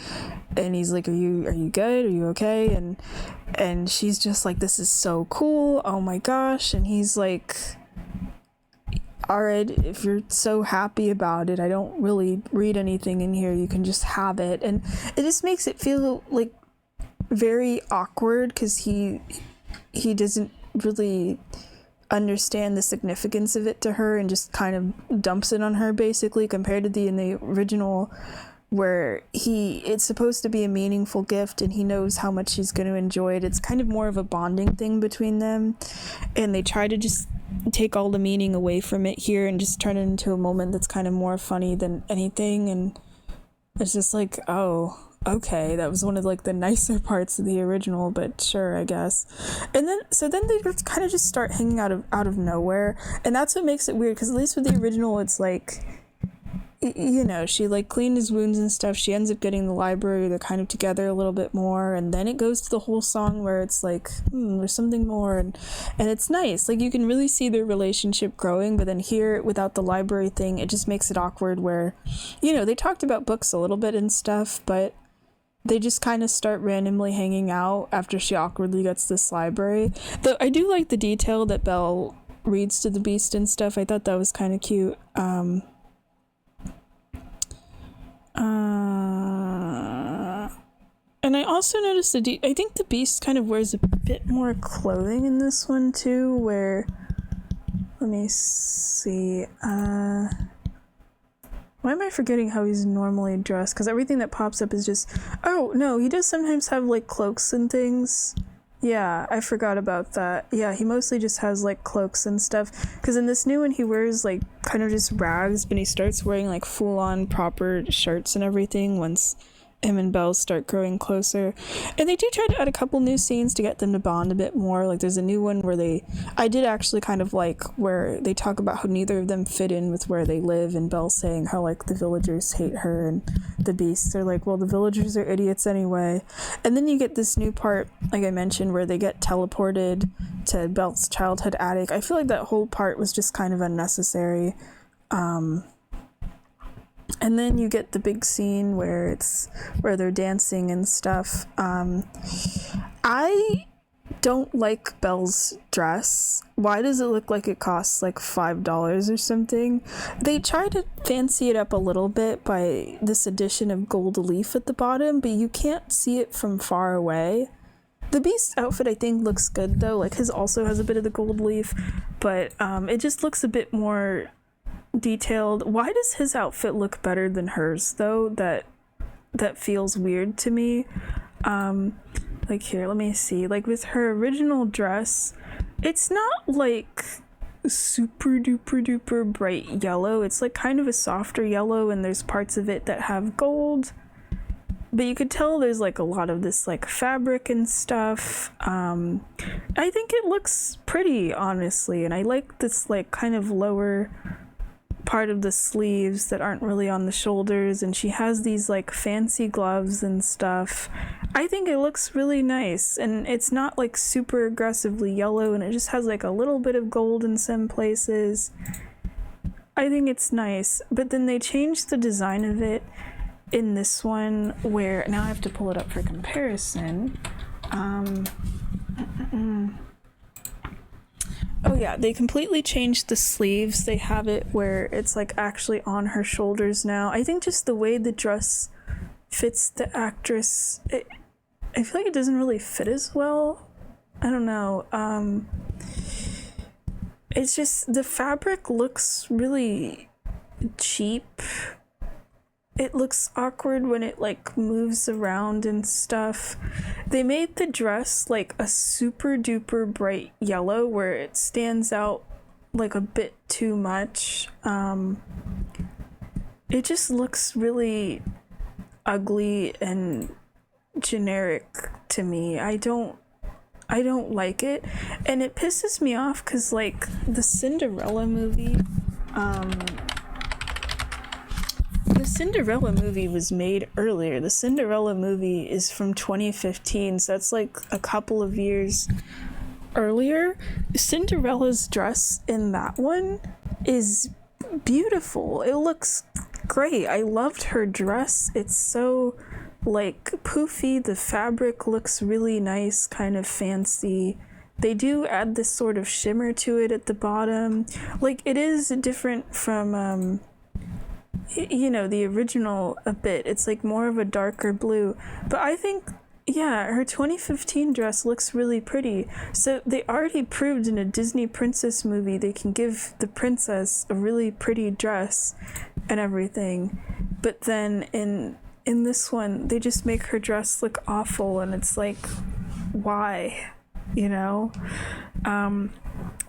and he's like, are you good, are you okay, and she's just like, this is so cool, oh my gosh, and he's like, all right, if you're so happy about it, I don't really read anything in here, you can just have it. And it just makes it feel, like, very awkward, because he doesn't really understand the significance of it to her and just kind of dumps it on her, basically, compared to in the original, where it's supposed to be a meaningful gift and he knows how much she's going to enjoy it. It's kind of more of a bonding thing between them, and they try to just take all the meaning away from it here and just turn it into a moment that's kind of more funny than anything. And it's just like, oh, okay, that was one of, like, the nicer parts of the original, but sure, I guess. And then they kind of just start hanging out of nowhere, and that's what makes it weird, because at least with the original, it's like, you know, she, like, cleaned his wounds and stuff, she ends up getting the library, they're kind of together a little bit more, and then it goes to the whole song where it's like, there's something more, and it's nice, like, you can really see their relationship growing. But then here, without the library thing, it just makes it awkward, where, you know, they talked about books a little bit and stuff, but they just kind of start randomly hanging out after she awkwardly gets this library. Though I do like the detail that Belle reads to the Beast and stuff. I thought that was kind of cute. And I also noticed I think the Beast kind of wears a bit more clothing in this one too, where, let me see, why am I forgetting how he's normally dressed? Because everything that pops up is just... Oh, no, he does sometimes have, like, cloaks and things. Yeah, I forgot about that. Yeah, he mostly just has, like, cloaks and stuff. Because in this new one, he wears, like, kind of just rags, but he starts wearing, like, full-on proper shirts and everything once him and Belle start growing closer. And they do try to add a couple new scenes to get them to bond a bit more. Like there's a new one where I did actually kind of like where they talk about how neither of them fit in with where they live, and Belle saying how like the villagers hate her, and the beasts are like, well, the villagers are idiots anyway. And then you get this new part, like I mentioned, where they get teleported to Belle's childhood attic. I feel like that whole part was just kind of unnecessary. And then you get the big scene where they're dancing and stuff. I don't like Belle's dress. Why does it look like it costs like $5 or something? They try to fancy it up a little bit by this addition of gold leaf at the bottom, but you can't see it from far away. The Beast outfit, I think, looks good though. Like his also has a bit of the gold leaf, but it just looks a bit more detailed. Why does his outfit look better than hers though? That feels weird to me. Like here, let me see. Like with her original dress, it's not like super duper duper bright yellow. It's like kind of a softer yellow, and there's parts of it that have gold, but you could tell there's like a lot of this like fabric and stuff. I think it looks pretty, honestly, and I like this like kind of lower part of the sleeves that aren't really on the shoulders, and she has these like fancy gloves and stuff. I think it looks really nice, and it's not like super aggressively yellow, and it just has like a little bit of gold in some places. I think it's nice, but then they changed the design of it in this one, where now I have to pull it up for comparison. Oh yeah, they completely changed the sleeves. They have it where it's like actually on her shoulders now. I think just the way the dress fits the actress, I feel like it doesn't really fit as well. I don't know. It's just the fabric looks really cheap. It looks awkward when it like moves around and stuff. They made the dress like a super duper bright yellow where it stands out like a bit too much. It just looks really ugly and generic to me. I don't like it, and it pisses me off because like the Cinderella movie was made earlier. The Cinderella movie is from 2015, so that's like a couple of years earlier. Cinderella's dress in that one is beautiful. It looks great. I loved her dress. It's so like poofy. The fabric looks really nice, kind of fancy. They do add this sort of shimmer to it at the bottom. Like it is different from the original a bit. It's like more of a darker blue, but I think her 2015 dress looks really pretty. So they already proved in a Disney princess movie they can give the princess a really pretty dress and everything, but then in this one they just make her dress look awful, and it's like, why?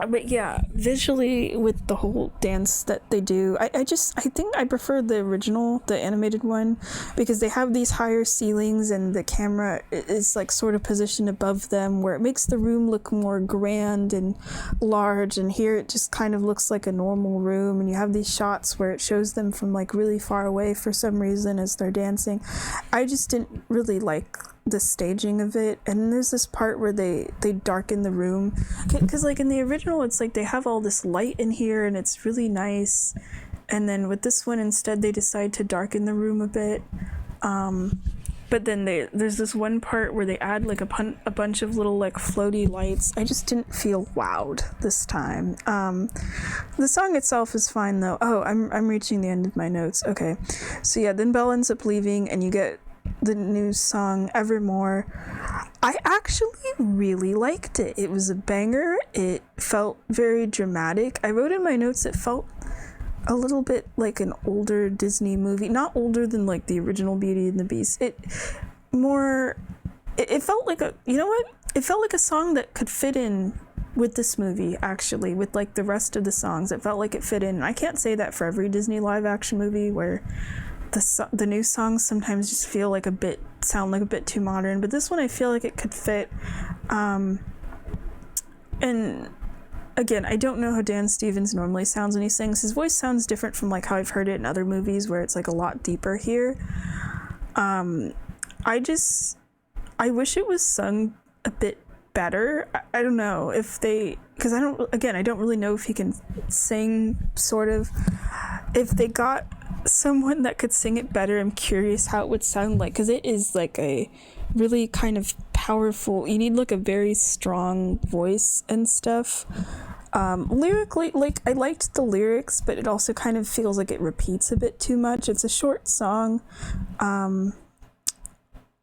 But yeah, visually with the whole dance that they do, I think I prefer the original, the animated one, because they have these higher ceilings and the camera is like sort of positioned above them, where it makes the room look more grand and large, and here it just kind of looks like a normal room, and you have these shots where it shows them from like really far away for some reason as they're dancing. I just didn't really like the staging of it. And there's this part where they darken the room, because like in the original it's like they have all this light in here and it's really nice, and then with this one instead they decide to darken the room a bit. But then there's this one part where they add like a bunch of little like floaty lights. I just didn't feel wowed this time. The song itself is fine though. Oh, I'm reaching the end of my notes. Okay, so yeah, then Belle ends up leaving and you get the new song Evermore. I actually really liked it. It was a banger. It felt very dramatic. I wrote in my notes it felt a little bit like an older Disney movie, not older than like the original Beauty and the Beast. It felt like it felt like a song that could fit in with this movie, actually, with like the rest of the songs. It felt like it fit in. I can't say that for every Disney live action movie where the new songs sometimes just feel like sound like a bit too modern, but this one I feel like it could fit. And again, I don't know how Dan Stevens normally sounds when he sings. His voice sounds different from like how I've heard it in other movies where it's like a lot deeper here. I wish it was sung a bit better. I don't know if because I don't really know if he can sing, sort of. If they got someone that could sing it better, I'm curious how it would sound like, because it is like a really kind of powerful, you need like a very strong voice and stuff. Lyrically, like, I liked the lyrics, but it also kind of feels like it repeats a bit too much. It's a short song.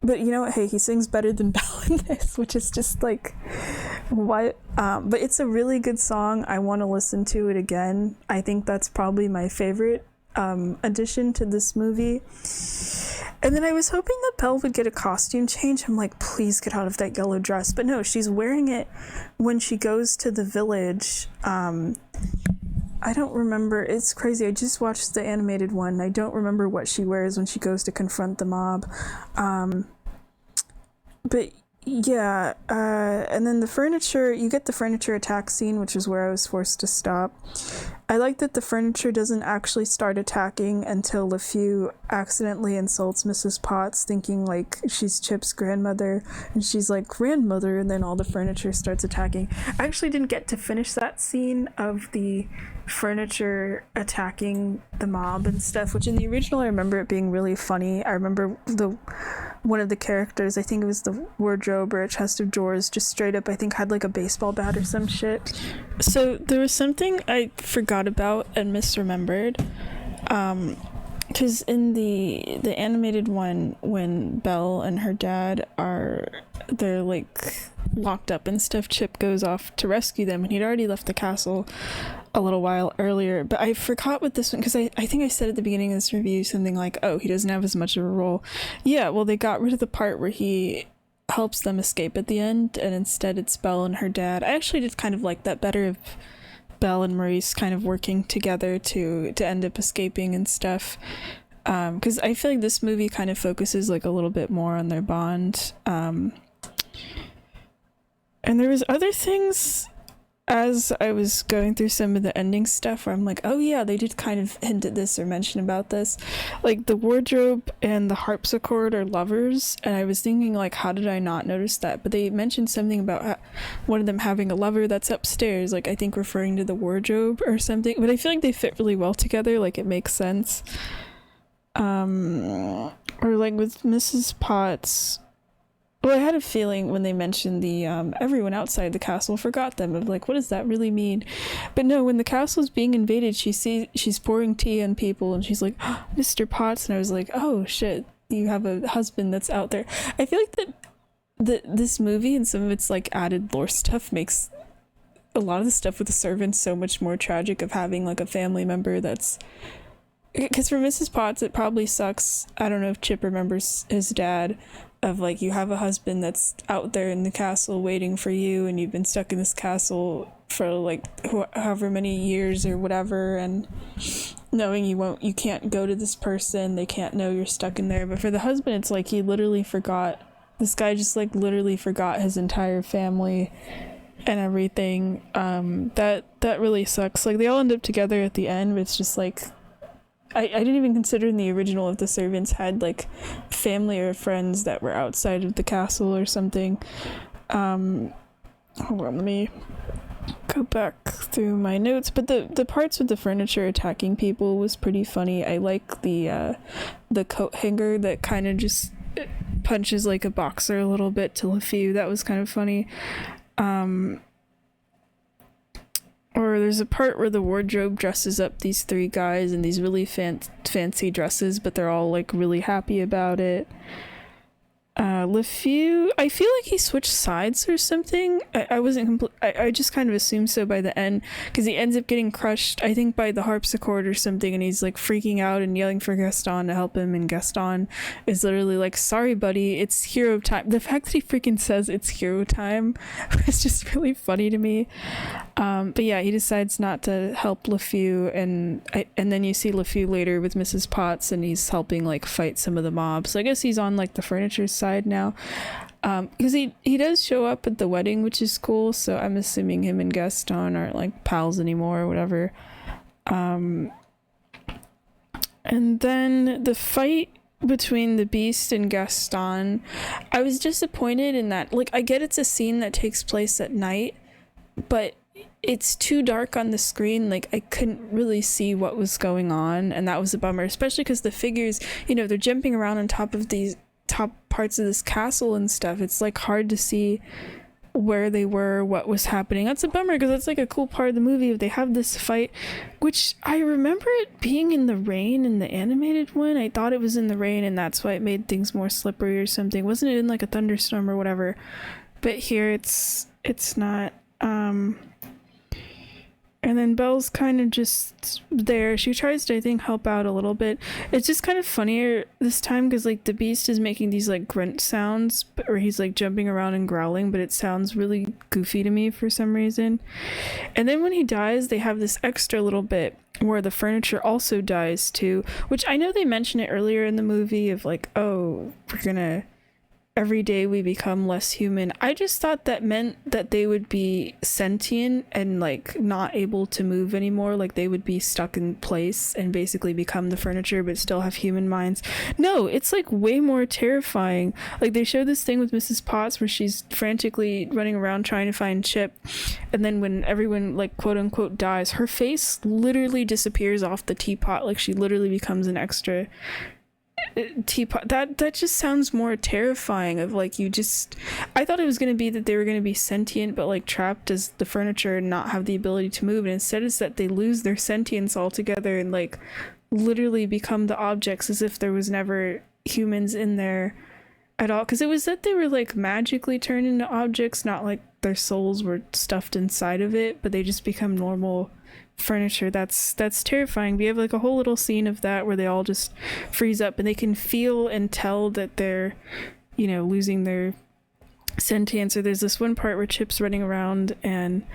But you know what? Hey, he sings better than Belle in this, which is just like, what? But it's a really good song. I want to listen to it again. I think that's probably my favorite addition to this movie. And then I was hoping that Belle would get a costume change. I'm like, please get out of that yellow dress. But no, she's wearing it when she goes to the village. I don't remember. It's crazy. I just watched the animated one. I don't remember what she wears when she goes to confront the mob. But yeah, and then the furniture, you get the furniture attack scene, which is where I was forced to stop. I like that the furniture doesn't actually start attacking until LeFou accidentally insults Mrs. Potts, thinking like she's Chip's grandmother, and she's like, grandmother, and then all the furniture starts attacking. I actually didn't get to finish that scene of the furniture attacking the mob and stuff, which in the original I remember it being really funny. I remember one of the characters, I think it was the wardrobe or a chest of drawers, just straight up I think had like a baseball bat or some shit. So there was something I forgot about and misremembered, because in the animated one, when Belle and her dad they're like locked up and stuff, Chip goes off to rescue them, and he'd already left the castle a little while earlier. But I forgot with this one, because I think I said at the beginning of this review something like, oh, he doesn't have as much of a role. Yeah, well, they got rid of the part where he helps them escape at the end, and instead it's Belle and her dad. I actually did kind of like that better, of Belle and Maurice kind of working together to end up escaping and stuff, because I feel like this movie kind of focuses like a little bit more on their bond. And there was other things as I was going through some of the ending stuff where I'm like, oh yeah, they did kind of hint at this or mention about this. Like the wardrobe and the harpsichord are lovers, and I was thinking like, how did I not notice that? But they mentioned something about one of them having a lover that's upstairs, like I think referring to the wardrobe or something. But I feel like they fit really well together, like it makes sense. Or like with Mrs. Potts, well, I had a feeling when they mentioned the everyone outside the castle forgot them, of like, what does that really mean? But no, when the castle's being invaded, she's pouring tea on people, and she's like, oh, Mr. Potts, and I was like, oh shit, you have a husband that's out there. I feel like this movie and some of its like added lore stuff makes a lot of the stuff with the servants so much more tragic, of having like a family member that's, because for Mrs. Potts it probably sucks. I don't know if Chip remembers his dad, of like, you have a husband that's out there in the castle waiting for you, and you've been stuck in this castle for like however many years or whatever, and knowing you can't go to this person, they can't know you're stuck in there. But for the husband, it's like he literally forgot, this guy just like literally forgot his entire family and everything. That really sucks. Like they all end up together at the end, but it's just like, I didn't even consider in the original if the servants had like family or friends that were outside of the castle or something. Hold on, let me go back through my notes. But the parts with the furniture attacking people was pretty funny. I like the coat hanger that kind of just punches like a boxer a little bit to LeFou. That was kind of funny. Or there's a part where the wardrobe dresses up these three guys in these really fancy dresses, but they're all like really happy about it. LeFou, I feel like he switched sides or something. I wasn't I just kind of assumed so by the end, because he ends up getting crushed, I think, by the harpsichord or something, and he's like freaking out and yelling for Gaston to help him, and Gaston is literally like, sorry buddy, it's hero time. The fact that he freaking says it's hero time was just really funny to me. But yeah, he decides not to help LeFou, and then you see LeFou later with Mrs. Potts, and he's helping like fight some of the mobs. So I guess he's on like the furniture side now, because he does show up at the wedding, which is cool. So I'm assuming him and Gaston aren't like pals anymore or whatever. And then the fight between the Beast and Gaston, I was disappointed in that, like, I get it's a scene that takes place at night, but it's too dark on the screen. Like, I couldn't really see what was going on, and that was a bummer, especially because the figures, they're jumping around on top of these top parts of this castle and stuff. It's like hard to see where they were, what was happening. That's a bummer, because that's like a cool part of the movie. They have this fight, which I remember it being in the rain in the animated one. I thought it was in the rain, and that's why it made things more slippery or something. Wasn't it in like a thunderstorm or whatever? But here it's not. And then Belle's kind of just there. She tries to, I think, help out a little bit. It's just kind of funnier this time, because like the Beast is making these like grunt sounds, or he's like jumping around and growling, but it sounds really goofy to me for some reason. And then when he dies, they have this extra little bit where the furniture also dies too, which I know they mentioned it earlier in the movie of like, oh, every day we become less human. I just thought that meant that they would be sentient and like not able to move anymore, like they would be stuck in place and basically become the furniture but still have human minds. No, it's like way more terrifying. Like they show this thing with Mrs. Potts where she's frantically running around trying to find Chip, and then when everyone like quote unquote dies, her face literally disappears off the teapot. Like she literally becomes an extra teapot. That just sounds more terrifying. Of like, I thought it was going to be that they were going to be sentient but like trapped as the furniture and not have the ability to move, and instead it's that they lose their sentience altogether and like literally become the objects, as if there was never humans in there at all. Because it was that they were like magically turned into objects, not like their souls were stuffed inside of it, but they just become normal furniture. That's terrifying. We have like a whole little scene of that where they all just freeze up and they can feel and tell that they're losing their sentience. Or there's this one part where Chip's running around and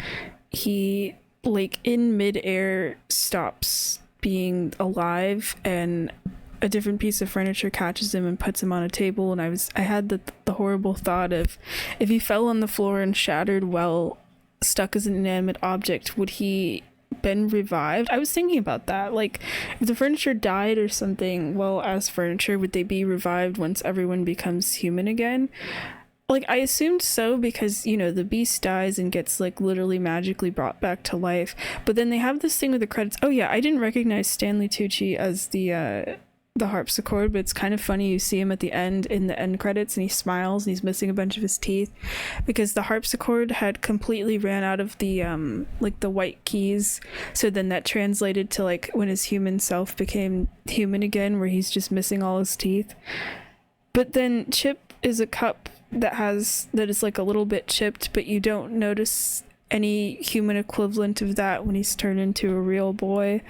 he like in midair stops being alive, and a different piece of furniture catches him and puts him on a table. And I had the horrible thought of, if he fell on the floor and shattered while stuck as an inanimate object, would he been revived? I was thinking about that. Like, if the furniture died or something, well, as furniture, would they be revived once everyone becomes human again? Like, I assumed so, because the Beast dies and gets like literally magically brought back to life. But then they have this thing with the credits. Oh yeah, I didn't recognize Stanley Tucci as the harpsichord, but it's kind of funny. You see him at the end in the end credits and he smiles and he's missing a bunch of his teeth, because the harpsichord had completely ran out of the like the white keys. So then that translated to like when his human self became human again, where he's just missing all his teeth. But then Chip is a cup that is like a little bit chipped, but you don't notice any human equivalent of that when he's turned into a real boy.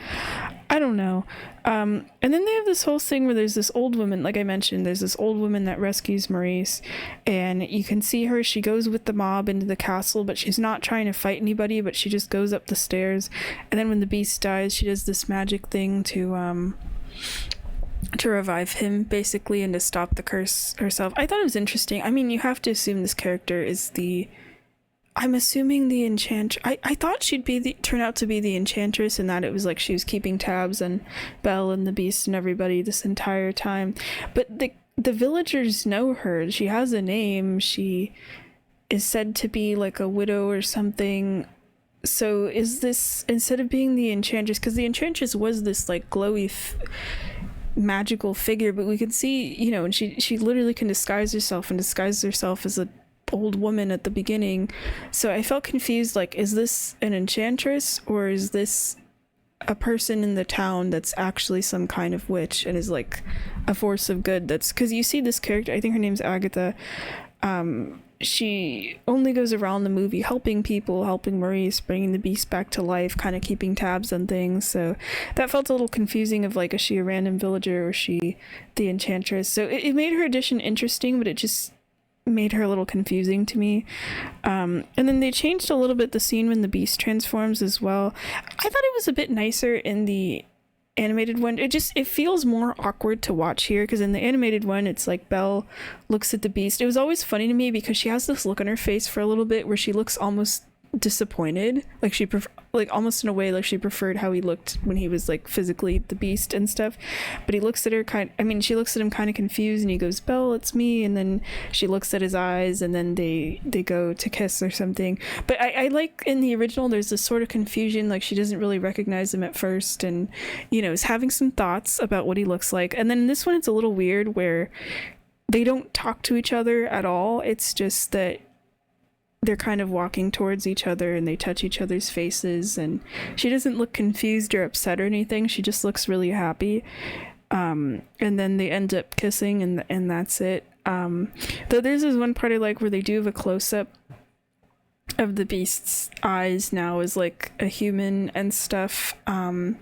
I don't know. And then they have this whole thing where there's this old woman, like I mentioned, there's this old woman that rescues Maurice, and you can see her, she goes with the mob into the castle, but she's not trying to fight anybody, but she just goes up the stairs. And then when the Beast dies, she does this magic thing to revive him, basically, and to stop the curse herself. I thought it was interesting. I mean, you have to assume this character is I'm assuming the enchantress. I thought she'd turn out to be the enchantress, and that it was like she was keeping tabs on Belle and the Beast and everybody this entire time. But the villagers know her. She has a name. She is said to be like a widow or something. So is this, instead of being the enchantress, because the enchantress was this like glowy magical figure, but we can see, and she literally can disguise herself as a old woman at the beginning. So I felt confused, like, is this an enchantress or is this a person in the town that's actually some kind of witch and is like a force of good. That's because you see this character, I think her name's Agatha. She only goes around the movie helping people, helping Maurice, bringing the beast back to life, kind of keeping tabs on things. So that felt a little confusing of like, is she a random villager or is she the enchantress? So it made her addition interesting, but it just made her a little confusing to me. And then they changed a little bit the scene when the beast transforms as well. I thought it was a bit nicer in the animated one. It feels more awkward to watch here, because in the animated one it's like Belle looks at the beast. It was always funny to me because she has this look on her face for a little bit where she looks almost disappointed, like like almost in a way like she preferred how he looked when he was like physically the beast and stuff. But he looks at her she looks at him kind of confused, and he goes, "Belle, it's me," and then she looks at his eyes, and then they go to kiss or something. But I like in the original there's this sort of confusion, like she doesn't really recognize him at first, and is having some thoughts about what he looks like. And then in this one it's a little weird where they don't talk to each other at all. It's just that they're kind of walking towards each other and they touch each other's faces, and she doesn't look confused or upset or anything. She just looks really happy. And then they end up kissing, and that's it. Though there's this one part I like where they do have a close-up of the beast's eyes now as like a human and stuff. And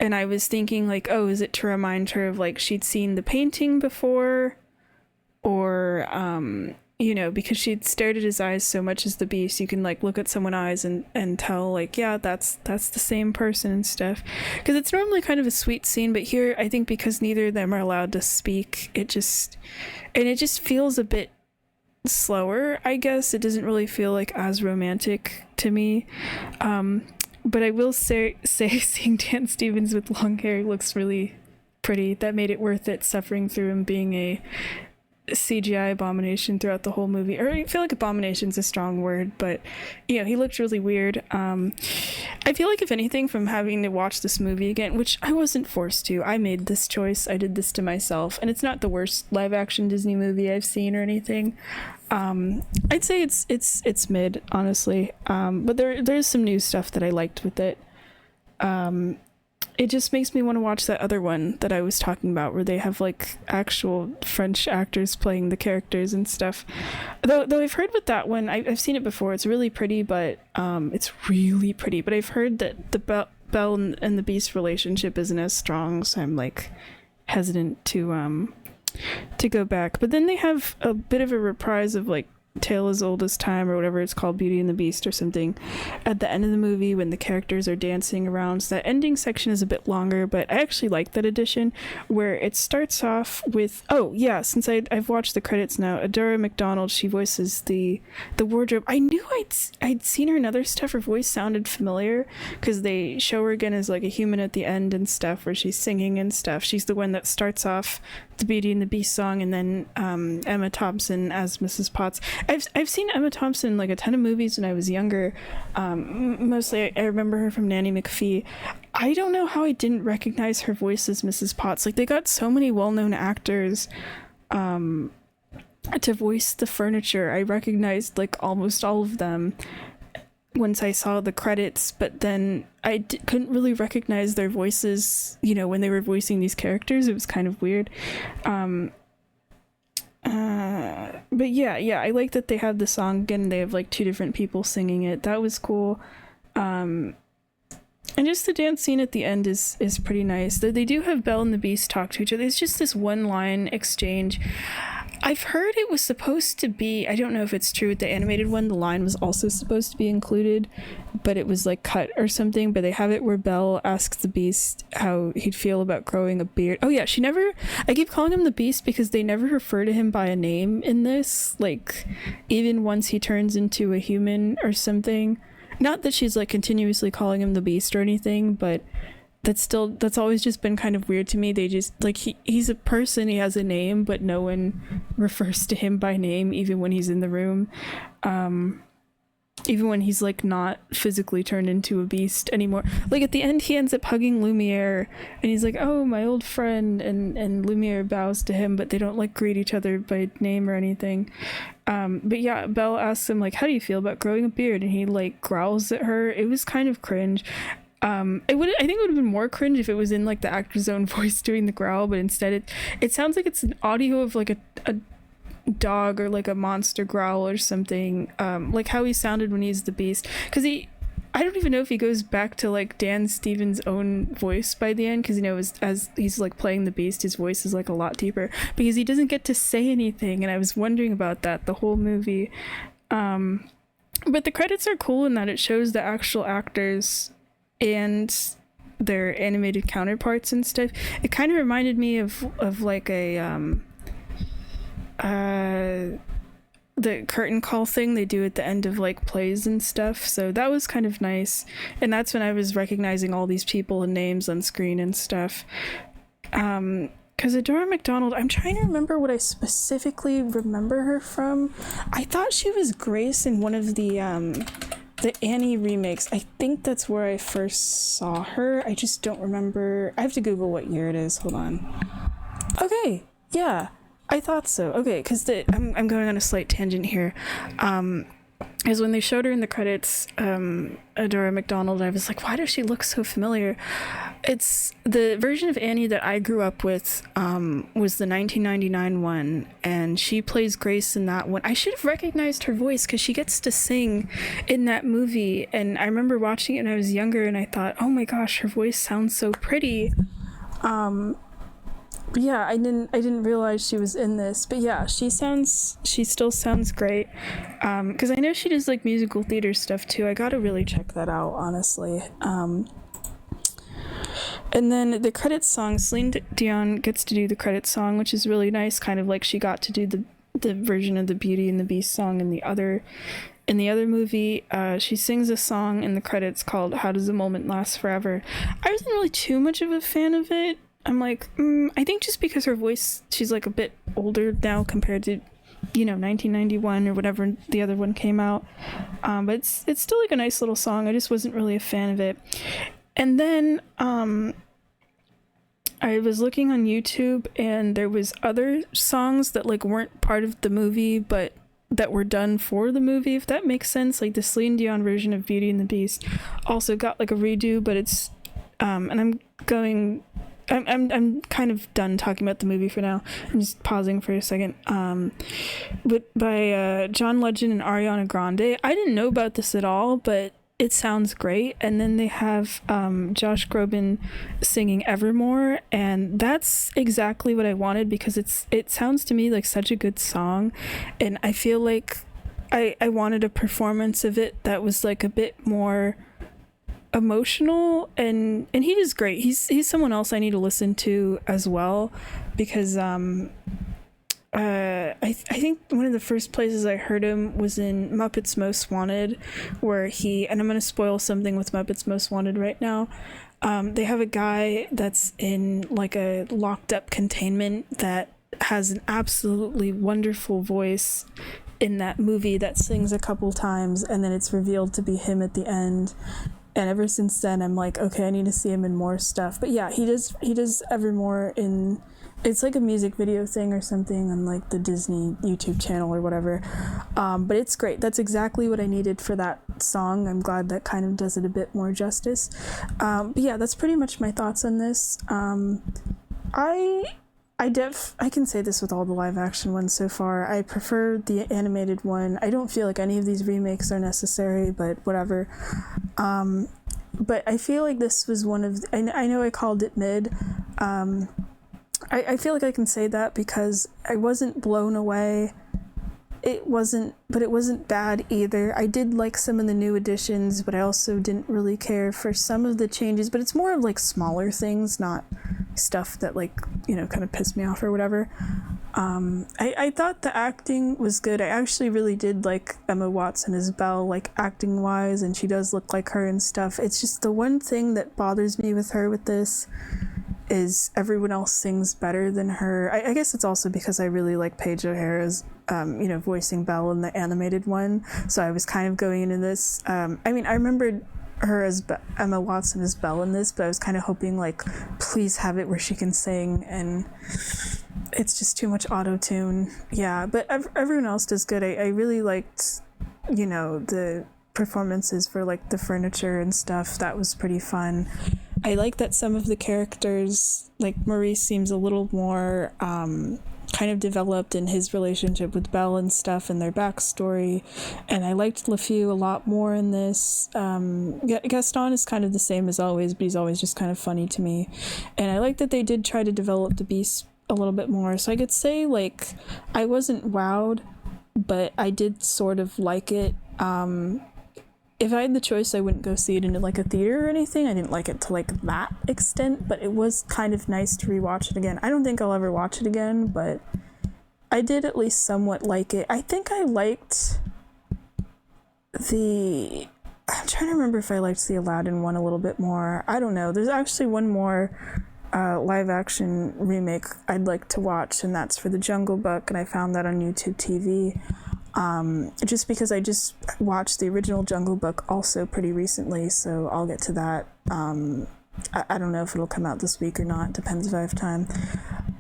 I was thinking like, oh, is it to remind her of like she'd seen the painting before, or because she'd stared at his eyes so much as the beast, you can like look at someone's eyes and tell like, yeah, that's the same person and stuff. Because it's normally kind of a sweet scene, but here I think because neither of them are allowed to speak, it just feels a bit slower, I guess. It doesn't really feel like as romantic to me. But I will say seeing Dan Stevens with long hair looks really pretty. That made it worth it, suffering through him being a CGI abomination throughout the whole movie. Or I feel like abomination's a strong word, but he looked really weird. I feel like if anything, from having to watch this movie again, which I wasn't forced to, I made this choice, I did this to myself, and it's not the worst live action Disney movie I've seen or anything. I'd say it's mid, honestly. But there's some new stuff that I liked with it. It just makes me want to watch that other one that I was talking about, where they have like actual French actors playing the characters and stuff. Though I've heard with that one, I've seen it before. It's really pretty, but I've heard that the Belle and the Beast relationship isn't as strong, so I'm like hesitant to go back. But then they have a bit of a reprise of like Tale as Old as Time, or whatever it's called, Beauty and the Beast or something, at the end of the movie when the characters are dancing around. So that ending section is a bit longer, but I actually like that edition where it starts off with, since I've watched the credits now, Adora McDonald, she voices the wardrobe. I knew I'd seen her in other stuff. Her voice sounded familiar because they show her again as like a human at the end and stuff, where she's singing and stuff. She's the one that starts off the Beauty and the Beast song, and then Emma Thompson as Mrs. Potts. I've seen Emma Thompson in like a ton of movies when I was younger. Mostly I remember her from Nanny McPhee. I don't know how I didn't recognize her voice as Mrs. Potts. Like, they got so many well-known actors to voice the furniture. I recognized like almost all of them once I saw the credits, but then I couldn't really recognize their voices, when they were voicing these characters. It was kind of weird. But yeah, I like that they have the song again. They have like two different people singing it. That was cool. And just the dance scene at the end is pretty nice. They do have Belle and the Beast talk to each other. It's just this one line exchange. I've heard it was supposed to be, I don't know if it's true, with the animated one, the line was also supposed to be included, but it was like cut or something. But they have it where Belle asks the Beast how he'd feel about growing a beard. Oh yeah, I keep calling him the Beast because they never refer to him by a name in this, like even once he turns into a human or something. Not that she's like continuously calling him the Beast or anything, but that's always just been kind of weird to me. They just like, he's a person, he has a name, but no one refers to him by name, even when he's in the room, even when he's like not physically turned into a beast anymore. Like at the end he ends up hugging Lumiere and he's like, oh, my old friend, and Lumiere bows to him, but they don't like greet each other by name or anything. But yeah, Belle asks him like, how do you feel about growing a beard? And he like growls at her. It was kind of cringe. I think it would have been more cringe if it was in like the actor's own voice doing the growl, but instead it sounds like it's an audio of like a dog or like a monster growl or something, like how he sounded when he's the Beast, because I don't even know if he goes back to like Dan Stevens' own voice by the end, because as he's like playing the Beast, his voice is like a lot deeper because he doesn't get to say anything, and I was wondering about that the whole movie. But the credits are cool in that it shows the actual actors and their animated counterparts and stuff. It kind of reminded me of like a the curtain call thing they do at the end of like plays and stuff, so that was kind of nice, and that's when I was recognizing all these people and names on screen and stuff. Because Adora McDonald, I'm trying to remember what I specifically remember her from. I thought she was Grace in one of the Annie remakes. I think that's where I first saw her. I just don't remember. I have to Google what year it is. Hold on. Okay, yeah, I thought so. Okay, because I'm going on a slight tangent here. Because when they showed her in the credits, Adora McDonald, I was like, why does she look so familiar? It's the version of Annie that I grew up with, was the 1999 one, and she plays Grace in that one. I should have recognized her voice because she gets to sing in that movie, and I remember watching it when I was younger, and I thought, oh my gosh, her voice sounds so pretty. But yeah, I didn't realize she was in this, but yeah, she still sounds great. Because I know she does like musical theater stuff too. I gotta really check that out, honestly. And then the credits song, Celine Dion gets to do the credits song, which is really nice. Kind of like she got to do the version of the Beauty and the Beast song in the other movie. She sings a song in the credits called "How Does a Moment Last Forever." I wasn't really too much of a fan of it. I'm like, I think just because her voice, she's like a bit older now compared to, 1991 or whatever the other one came out. But it's still like a nice little song. I just wasn't really a fan of it. And then I was looking on YouTube, and there was other songs that like weren't part of the movie, but that were done for the movie, if that makes sense. Like the Celine Dion version of Beauty and the Beast also got like a redo, but it's and I'm kind of done talking about the movie for now. I'm just pausing for a second. But by John Legend and Ariana Grande. I didn't know about this at all, but it sounds great. And then they have Josh Groban singing Evermore, and that's exactly what I wanted because it sounds to me like such a good song, and I feel like I wanted a performance of it that was like a bit more emotional, and he is great. He's someone else I need to listen to as well, because I think one of the first places I heard him was in Muppets Most Wanted, where and I'm going to spoil something with Muppets Most Wanted right now. They have a guy that's in like a locked up containment that has an absolutely wonderful voice in that movie that sings a couple times, and then it's revealed to be him at the end. And ever since then, I'm like, okay, I need to see him in more stuff. But yeah, he does Evermore in, it's like a music video thing or something on like the Disney YouTube channel or whatever. But it's great. That's exactly what I needed for that song. I'm glad that kind of does it a bit more justice. But yeah, that's pretty much my thoughts on this. I can say this with all the live action ones so far. I prefer the animated one. I don't feel like any of these remakes are necessary, but whatever. But I feel like this was one of I know I called it mid. I feel like I can say that because I wasn't blown away. It wasn't bad either. I did like some of the new additions, but I also didn't really care for some of the changes, but it's more of like smaller things, not stuff that like, kind of pissed me off or whatever. I thought the acting was good. I actually really did like Emma Watson as Belle, like acting wise, and she does look like her and stuff. It's just the one thing that bothers me with her with this is everyone else sings better than her. I guess it's also because I really like Paige O'Hara's, voicing Belle in the animated one. So I was kind of going into this. I remembered her as Emma Watson as Belle in this, but I was kind of hoping like, please have it where she can sing, and it's just too much auto-tune. Yeah, but everyone else does good. I really liked, the performances for like the furniture and stuff. That was pretty fun. I like that some of the characters, like Maurice seems a little more kind of developed in his relationship with Belle and stuff and their backstory. And I liked LeFou a lot more in this. Gaston is kind of the same as always, but he's always just kind of funny to me. And I like that they did try to develop the Beast a little bit more. So I could say, like, I wasn't wowed, but I did sort of like it. If I had the choice, I wouldn't go see it in like a theater or anything. I didn't like it to like that extent, but it was kind of nice to rewatch it again. I don't think I'll ever watch it again, but I did at least somewhat like it. I think I liked I'm trying to remember if I liked the Aladdin one a little bit more. I don't know. There's actually one more live action remake I'd like to watch, and that's for The Jungle Book, and I found that on YouTube TV. Just because I just watched the original Jungle Book also pretty recently, so I'll get to that. I don't know if it'll come out this week or not, depends if I have time.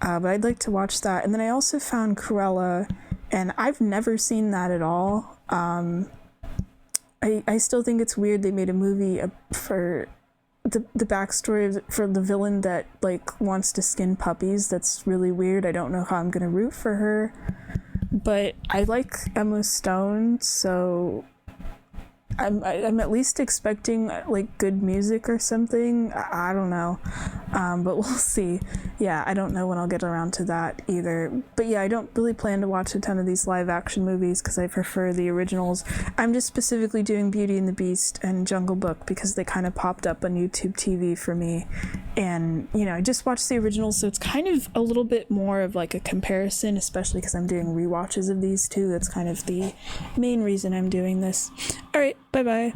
But I'd like to watch that. And then I also found Cruella, and I've never seen that at all. I still think it's weird they made a movie for the backstory for the villain that like wants to skin puppies. That's really weird. I don't know how I'm gonna root for her. But I like Emma Stone, so I'm at least expecting like good music or something. I don't know, but we'll see. Yeah, I don't know when I'll get around to that either. But yeah, I don't really plan to watch a ton of these live action movies because I prefer the originals. I'm just specifically doing Beauty and the Beast and Jungle Book because they kind of popped up on YouTube TV for me. And, you know, I just watched the originals, so it's kind of a little bit more of like a comparison, especially because I'm doing rewatches of these two. That's kind of the main reason I'm doing this. All right, bye-bye.